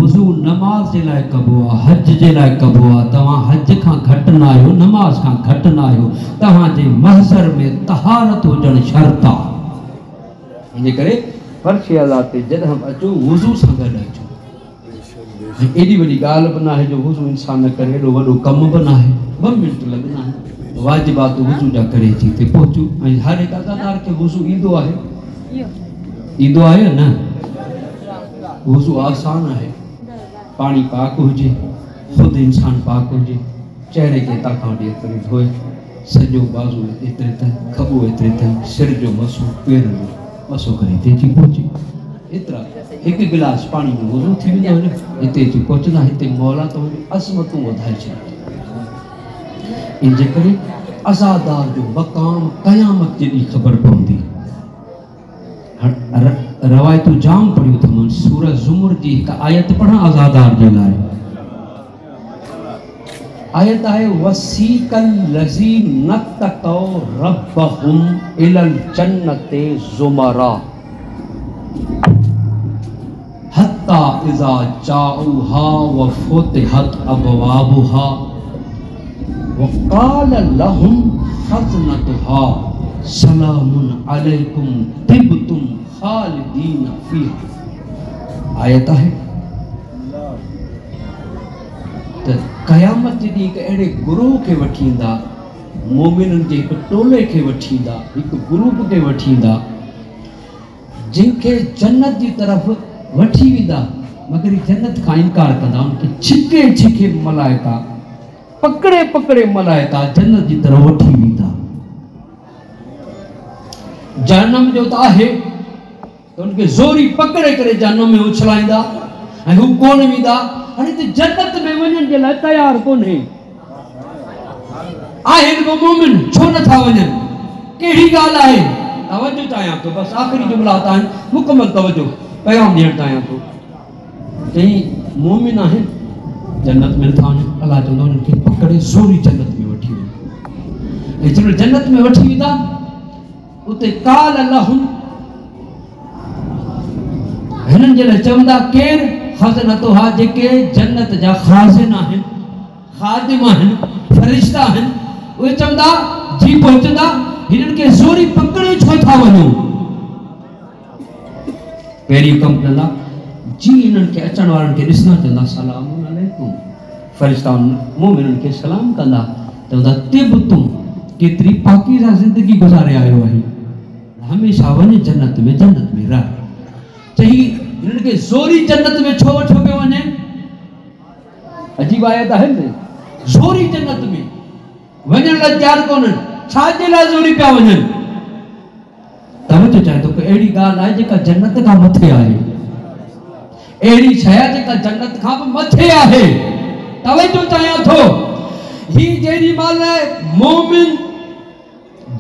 [SPEAKER 1] वुज़ू नमाज़ जे लाइ कबो आहे हज जे लाइ कबो आहे तव्हां हज खां घटि न आहियो नमाज़ खां घटि न आहियो तव्हांजे महज़र में तहारत हुजणु शर्त आहे इन करे फर्श अज़ा ते जॾहिं अचो वुज़ू सां गॾु अचो एॾी वॾी ॻाल्हि बि न आहे जो वुज़ू इंसान न करे एॾो वॾो कमु बि न आहे 2 मिंट लॻंदा आहिनि वाजिबात वुज़ू जा करे अची हिते पहुचूं ऐं हर हिकु अज़ादार खे वुज़ू ईंदो आहे या न वुज़ू आसान आहे पाणी पाक हुजे ख़ुदि इंसान पाक हुजे चेहरे खे ताखां वठी एतिरे धोए सॼो बाज़ू एतिरे ताईं खॿो एतिरे ताईं सिर जो मसो पेर जो मसो करे हिते अची पहुचे एतिरा हिकु गिलास पाणी में वुज़ू थी वेंदो आहे हिते अची पहुचंदा हिते मौला तव्हांजी अज़मतूं वधाए छॾींदा इन जे करे अज़ादार जो मक़ाम क़यामत जे ॾींहुं ख़बर पवंदी रवायतूं जाम पढ़ियूं अथमि सूरत ज़ुमर जी हिकु आयत पढ़ां अज़ादार जे लाइ आयत आहे वसीकल लज़ीन नतक़ौ रब्बहुम इलल जन्नति ज़ुमरा हत्ता इज़ा जाऊहा व फुतिहत अबवाबुहा वक़ाल लहुम खज़नतुहा सलामुन अलैकुम तिबतुम खालिदीन फीहा आयत है त क़यामत जे ॾींहुं अहिड़े गुरूह खे वठी ईंदा मोमिननि जे हिकु टोले खे वठी ईंदा हिकु ग्रुप खे वठी ईंदा जिनखे जन्नत जी तरफ़ वठी वेंदा मगर जन्नत खां इनकार कंदा उनखे छिके छिके मलाइका पकड़े पकड़े मलाइका जन्नत जी तरफ़ वठी वेंदा जहन्नम जो त आहे त उनखे ज़ोरी पकड़े करे जहन्नम में उछलाईंदा ऐं हू कोन वेंदा हाणे त जन्नत में वञण जे लाइ तयार कोन्हे आहिनि बि मोमिन छो नथा वञनि कहिड़ी ॻाल्हि आहे तवजो चाहियां थो बसि आख़िरी जुमला आहिनि मुकमल तवजो पैगाम ॾियणु चाहियां थो चई मोमिन आहिनि जन्नत में नथा वञनि अलाह चवंदो उन्हनि खे पकड़े ज़ोरी जन्नत में वठी वञो ऐं जॾहिं जन्नत में वठी वेंदा उते काल लहुम हिननि जे लाइ चवंदा केरु खज़नतुहा जेके जन्नत जा ख़ाज़िन आहिनि ख़ादिम आहिनि फ़रिश्ता आहिनि उहे चवंदा जी पहुचंदा हिननि खे ज़ोरी पकड़े छो था वञो पहिरीं कमु कंदा जी हिननि खे अचण वारनि खे ॾिसंदा चवंदा सलामुन अलैकुम फ़रिश्ता मोमिननि खे सलाम कंदा चवंदा तिबतुम केतरी पाकीज़ा ज़िंदगी गुज़ारे आयो आहे, हमेशा वञे जन्नत में रह। चई हिननि खे ज़ोरी जन्नत में छो वठो पियो वञे? अजीब आयत आहे न, ज़ोरी जन्नत में वञण लाइ तयार कोन्हनि, छाजे लाइ ज़ोरी पिया वञनि? तवजो चाहे थो कि अहिड़ी ॻाल्हि आहे जेका जन्नत खां मथे आहे, अहिड़ी शइ आहे जेका जन्नत खां बि मथे आहे। तवजो चाहियां थो, ही जेॾी महिल मोमिन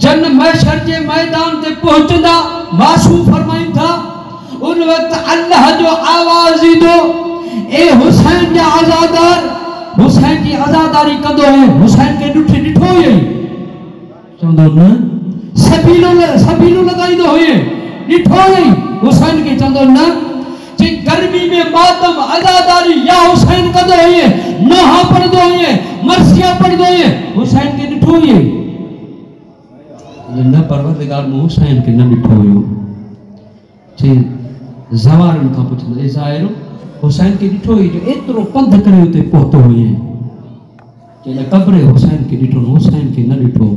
[SPEAKER 1] जन महशर के मैदान ते पहुंचदा, मासूम फरमाइन था उन वक्त अल्लाह जो आवाज ईंदो, ए हुसैन जा आज़ादार, हुसैन जी आज़ादारी कंदो है। हुसैन के ॾिठो हुई चवंदो न, सबीलो लगाईंदो हुई, ॾिठो हुई हुसैन के चवंदो न, जे गर्मी में मातम आज़ादारी या हुसैन कंदो हुई, नोहा पढ़ंदो हुई, मरसिया पढ़ंदो हुई, हुसैन के ॾिठो हुई न? परवरदिगार मूं हुसैन के न ॾिठो हुयो। चई ज़वारनि खां पुछंदो, ए ज़ाहिर हुसैन के ॾिठो हुई जो एतिरो पंध करे उते पहुतो हुई? चई कब्र हुसैन के ॾिठो, हुसैन के न ॾिठो।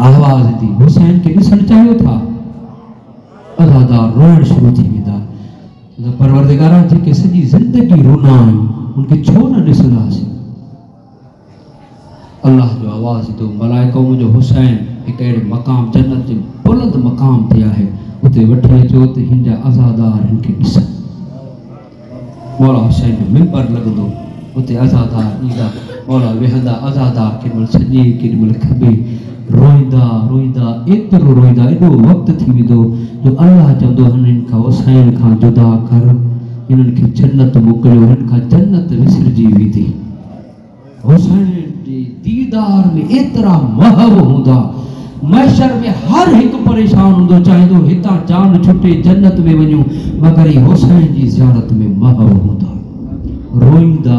[SPEAKER 1] आवाज़ दी हुसैन के ॾिसण चाहियो था? अज़ादार रोइण शुरू थी वेंदा। परवरदिगारा जेके सॼी ज़िंदगी रोना आहियूं उनखे छो न ॾिसंदासीं? अल्लाह जो आवाज़ ईंदो, मलाइको मुंहिंजो हुसैन हिकु अहिड़े मक़ाम जन्नत जे बुलंद मक़ाम ते आहे, उते वठी अचो त हिन जा अज़ादार हिन खे ॾिसनि। मौला हुसैन जो मिंबर लॻंदो, उते अज़ादार ईंदा, मौला वेहंदा, अज़ादार केॾीमहिल सॼे केॾीमहिल खॿे, रोईंदा एतिरो रोईंदा, एॾो वक़्तु थी वेंदो जो अल्लाह चवंदो हिननि खां हुसैन खां जुदा कर, हिननि खे जन्नत मोकिलियो, हिन खां जन्नत विसरजी वेंदी। हुसैन जे दीदार में एतिरा महब हूंदा, महशर में हर हिकु परेशान हूंदो, चाहींदो हितां जान छुटे जन्नत में वञूं, मगर ही हुसैन जी ज़ियारत में महब हूंदा। रोईंदा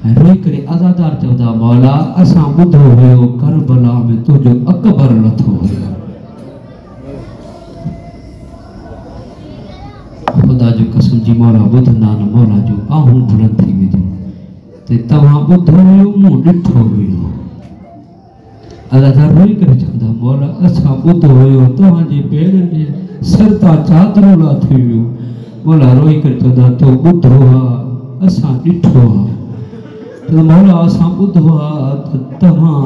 [SPEAKER 1] ऐं रोई करे अज़ादार चवंदा, मौला असां ॿुधो हुयो करबला में तुंहिंजो अकबर लथो हुयो। खुदा जो कसम जी मौला ॿुधंदा न, मौला जो आऊं बुलंद थी वेंदियूं, ते तव्हां ॿुधो हुयो मूं ॾिठो हुयो। अज़ादार रोई करे चवंदा, मौला असां ॿुधो हुयो तव्हांजे पेरनि जे सर तां चादरूं लाथी हुयूं। मौला रोई करे चवंदा, तो ॿुधो आहे असां ॾिठो आहे। त मौला असां ॿुधो आहे त तव्हां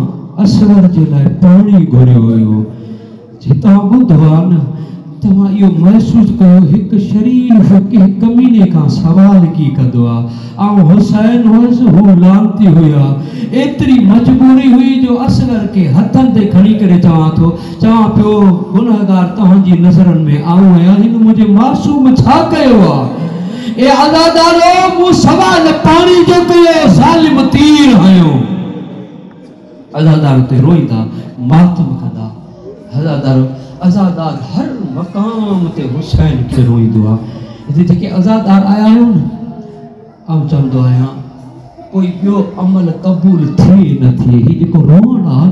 [SPEAKER 1] असवर जे लाइ पाणी घुरियो हुयो। जे तव्हां ॿुधो आहे न, तव्हां इहो महसूसु कयो हिकु शरीफ़ कंहिं कमीने खां सवाल की कंदो आहे, ऐं हुसैन हुअसि, हू लानती हुया, एतिरी मजबूरी हुई जो असगर के हथनि ते खणी करे चवां पियो गुनहगार तव्हांजी नज़रनि में आऊं आहियां, हिन मुंहिंजे मासूम छा कयो आहे? ए अज़ादारो मूं सवाल पाणी जो कयो, ज़ालिम तीर हयो। अज़ादार ते रोईंदा, मातम कंदा। अज़ादार हर मक़ाम ते हुसैन खे रोईंदो आहे। हिते जेके अज़ादार आया आहियो न, आउं चवंदो आहियां कोई ॿियो अमल क़बूल थिए न थिए, हीउ जेको रोअण आहे न,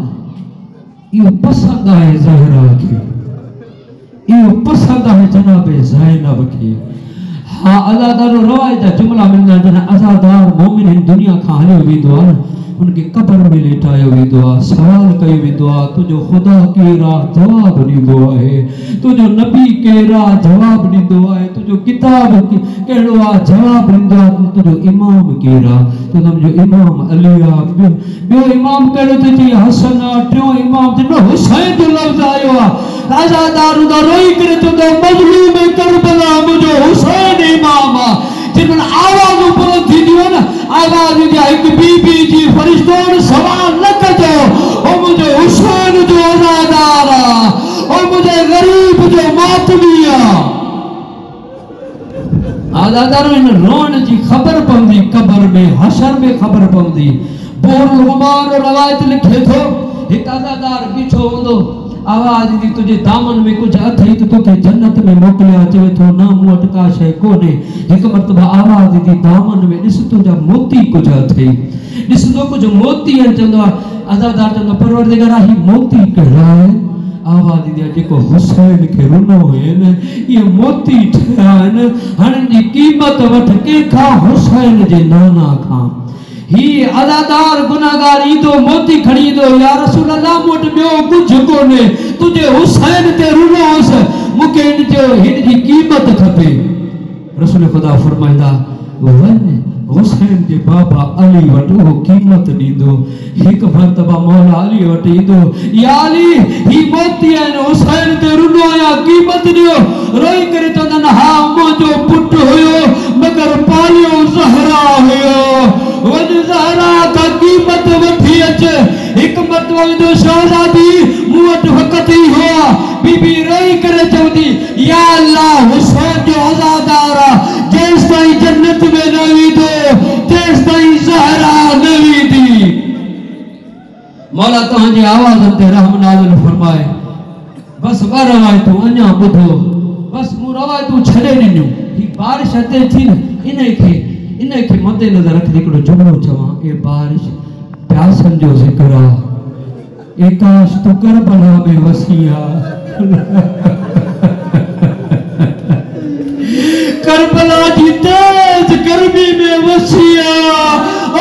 [SPEAKER 1] इहो पसंदि आहे ज़हरा खे, इहो पसंदि आहे जनाबे ज़ैनब खे। हाँ, अज़ादार रवायत जा जुमला मिलंदा आहिनि, जॾहिं अज़ादार मोमिन हिन दुनिया खां हलियो वेंदो आहे न, उनके कब्र में लेटायो वेंदो आहे, सवाल कयो वेंदो आहे, तुंहिंजो ख़ुदा केरु आहे? जवाबु ॾींदो आहे। तुंहिंजो नबी केरु आहे? जवाबु ॾींदो आहे। तुंहिंजो किताब कहिड़ो आहे? जवाबु ॾींदो आहे। तुंहिंजो इमाम केरु आहे? त मुंहिंजो इमाम अली आहे। ॿियो इमाम कहिड़ो थो चई? हसन आहे। टियों इमाम त हुसैन जो लफ़्ज़ आयो आहे। अज़ादार रोई करे चवंदो, मज़लूम करबला मुंहिंजो हुसैन इमाम आहे। जिन आवाज़ बुलंद थींदियूं आहिनि, आवाज़ ईंदी आहे हिकु बीबी जी, फरिश्तों सवाल न कजो, ओ मुंहिंजो हुसैन जो अज़ादार आहे, ओ मुंहिंजे ग़रीब जो मातमी आहे। अज़ादार इन रोअण जी ख़बर पवंदी, क़ब्र में हशर में ख़बर पवंदी। बोरुल गुमान रवायत लिखे थो, हिकु अज़ादार बीठो हूंदो, आवाज़ ईंदी, तुंहिंजे दामन में कुझु अथई त तोखे जन्नत में मोकिलिया। चवे थो न, मूं वटि का शइ कोन्हे। हिकु मरतबा आवाज़ ईंदी, दामन में ॾिस तुंहिंजा मोती कुझु अथई, ॾिसंदो कुझु मोती आहिनि। चवंदो आहे अज़ादार, चवंदो परवरदिगारा ही मोती कहिड़ा आहिनि? आवाज़ ईंदी आहे, जेको हुसैन खे रुनो हुयनि, इहे मोती ठहिया आहिनि, हाणे जी क़ीमत वठ कंहिंखां, हुसैन जे नाना खां। ही अदादार गुनाहगार ईदो मोती खड़ी दो या रसूल अल्लाह मोट बियो कुछ कोने तुझे हुसैन ते रुनो होस मुके इन जो हिन जी कीमत खपे। रसूल खुदा फरमाइंदा वन हुसैन के बाबा अली वट वो कीमत दीदो एक मर्तबा मौला अली वट ईदो या अली ही मोती है हुसैन ते रुनो या कीमत दियो रोई करे तो न हा मुझो पुट होयो मगर पालियो ज़हरा होयो वन ज़हरा का कीमत वठी अच एक मर्तबा दो शहजादी मुवट वक्त ही हुआ बीबी रोई करे चवदी या अल्लाह हुसैन जो आजादारा जेस ताई जन्नत में नवी दो तेस ताई ज़हरा नवी दी। मौला तहांजी आवाज़ ते रहम नाज़िल फरमाए बस ॿ रवायतूं अञा ॿुधो बस मूं रवायतूं छॾे ॾिनियूं ही बारिश अचे थी न इन के मद्दे नज़र रख हिकिड़ो जुमलो चवां ए बारिश प्यासनि जो ज़िक्र आहे ए काश तू करबला में वसिया करबला जी तेज गर्मी में वसिया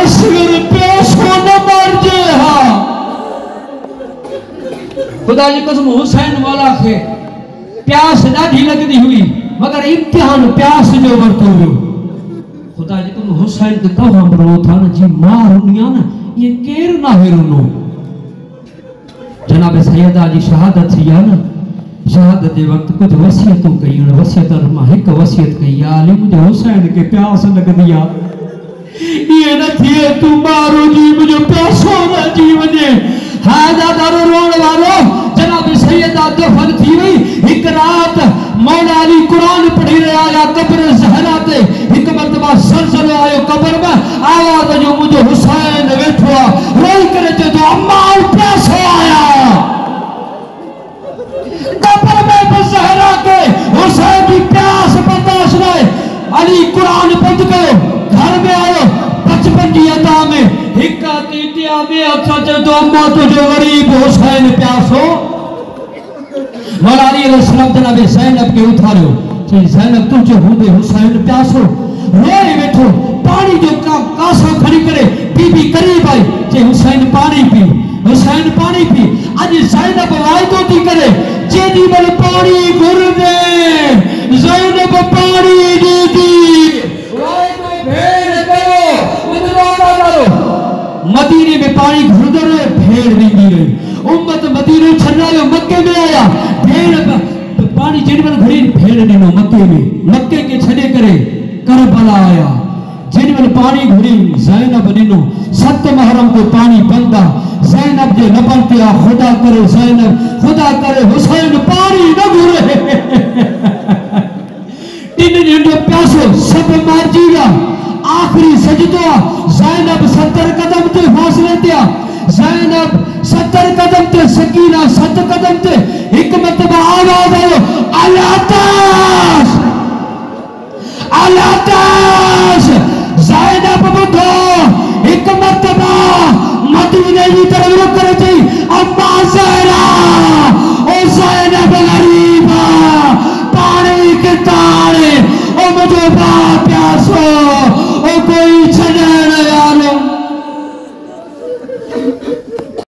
[SPEAKER 1] असगर प्यासो न मर जे हा खुदा जी कसम हुसैन वाला खे प्यास ॾाढी लॻंदी हुई मगर इम्तिहान प्यास जो वरतो हुयो। खुदा जी कसम हुसैन ते तव्हां रो था न जी मां रुनिया न ये केर ना है रुनो जनाब सैयदा जी शहादत थी या न शहादत के वक्त कुछ वसियतूं कई उन वसियत मां एक वसियत कई या अली मुझे हुसैन के प्यास लगदी आ ये न थिए तू मारो जी मुझे प्यासो न जी वने हादा दारो रोण वालो जनाब सैयदा दफन थी वई एक रात मौला अली कुरान पढ़ी रहा या कब्र ज़हरा ते एक मर्तबा सलसलो आयो कब्र में आवाज जो मुझे हुसैन वेठो रोई करे तो अम्मा प्यासो आया कब्र में ज़हरा के हुसैन की प्यास बर्दाश्त नहीं अली कुरान बंद करो घर में आयो बचपन की अदा में हिक्का तीतिया में अच्छा तो अम्मा तुझे गरीब हुसैन प्यासो मौला अली अलैहिस्सलाम जनाब ज़ैनब के उठारो चई ज़ैनब तुझे हुदे हुसैन प्यासो रोए बैठो पानी जो कासो खड़ी करे बीबी करीब आई चई हुसैन पानी पी आज ज़ैनब वायदो थी करे जेदी बल पानी घुर दे ज़ैनब पानी दी दी वायदो भेड़ करो उदवाना करो मदीने में पानी घुरदो रहे भेड़ वेंदी रही उम्मत मदीने छड़ायो मक्के में आया भेड़ तो पानी जेडी घुरी भेड़ दिनो मक्के के छड़े करे करबला आया जेडी पानी घुरी ज़ैनब दिनो 7 मुहर्रम को पानी बंदा ज़ैनब जे लबन पे खुदा करे ज़ैनब खुदा करे हुसैन पानी न घुरे तीन दिन जो प्यासो सब मार जीया आखिरी सजदो ज़ैनब 70 कदम ते फासले ते ज़ैनब 70 कदम ते सकीना 7 कदम ते एक मर्तबा आवाज आयो अलाताश ज़ैनब बुधो एक मर्तबा मदीने की तरफ रुख करे थी अम्मा ज़हरा ओ ज़ैनब गरीबा पानी के तारे ओ मुझे बा प्यासो ओ कोई छड़े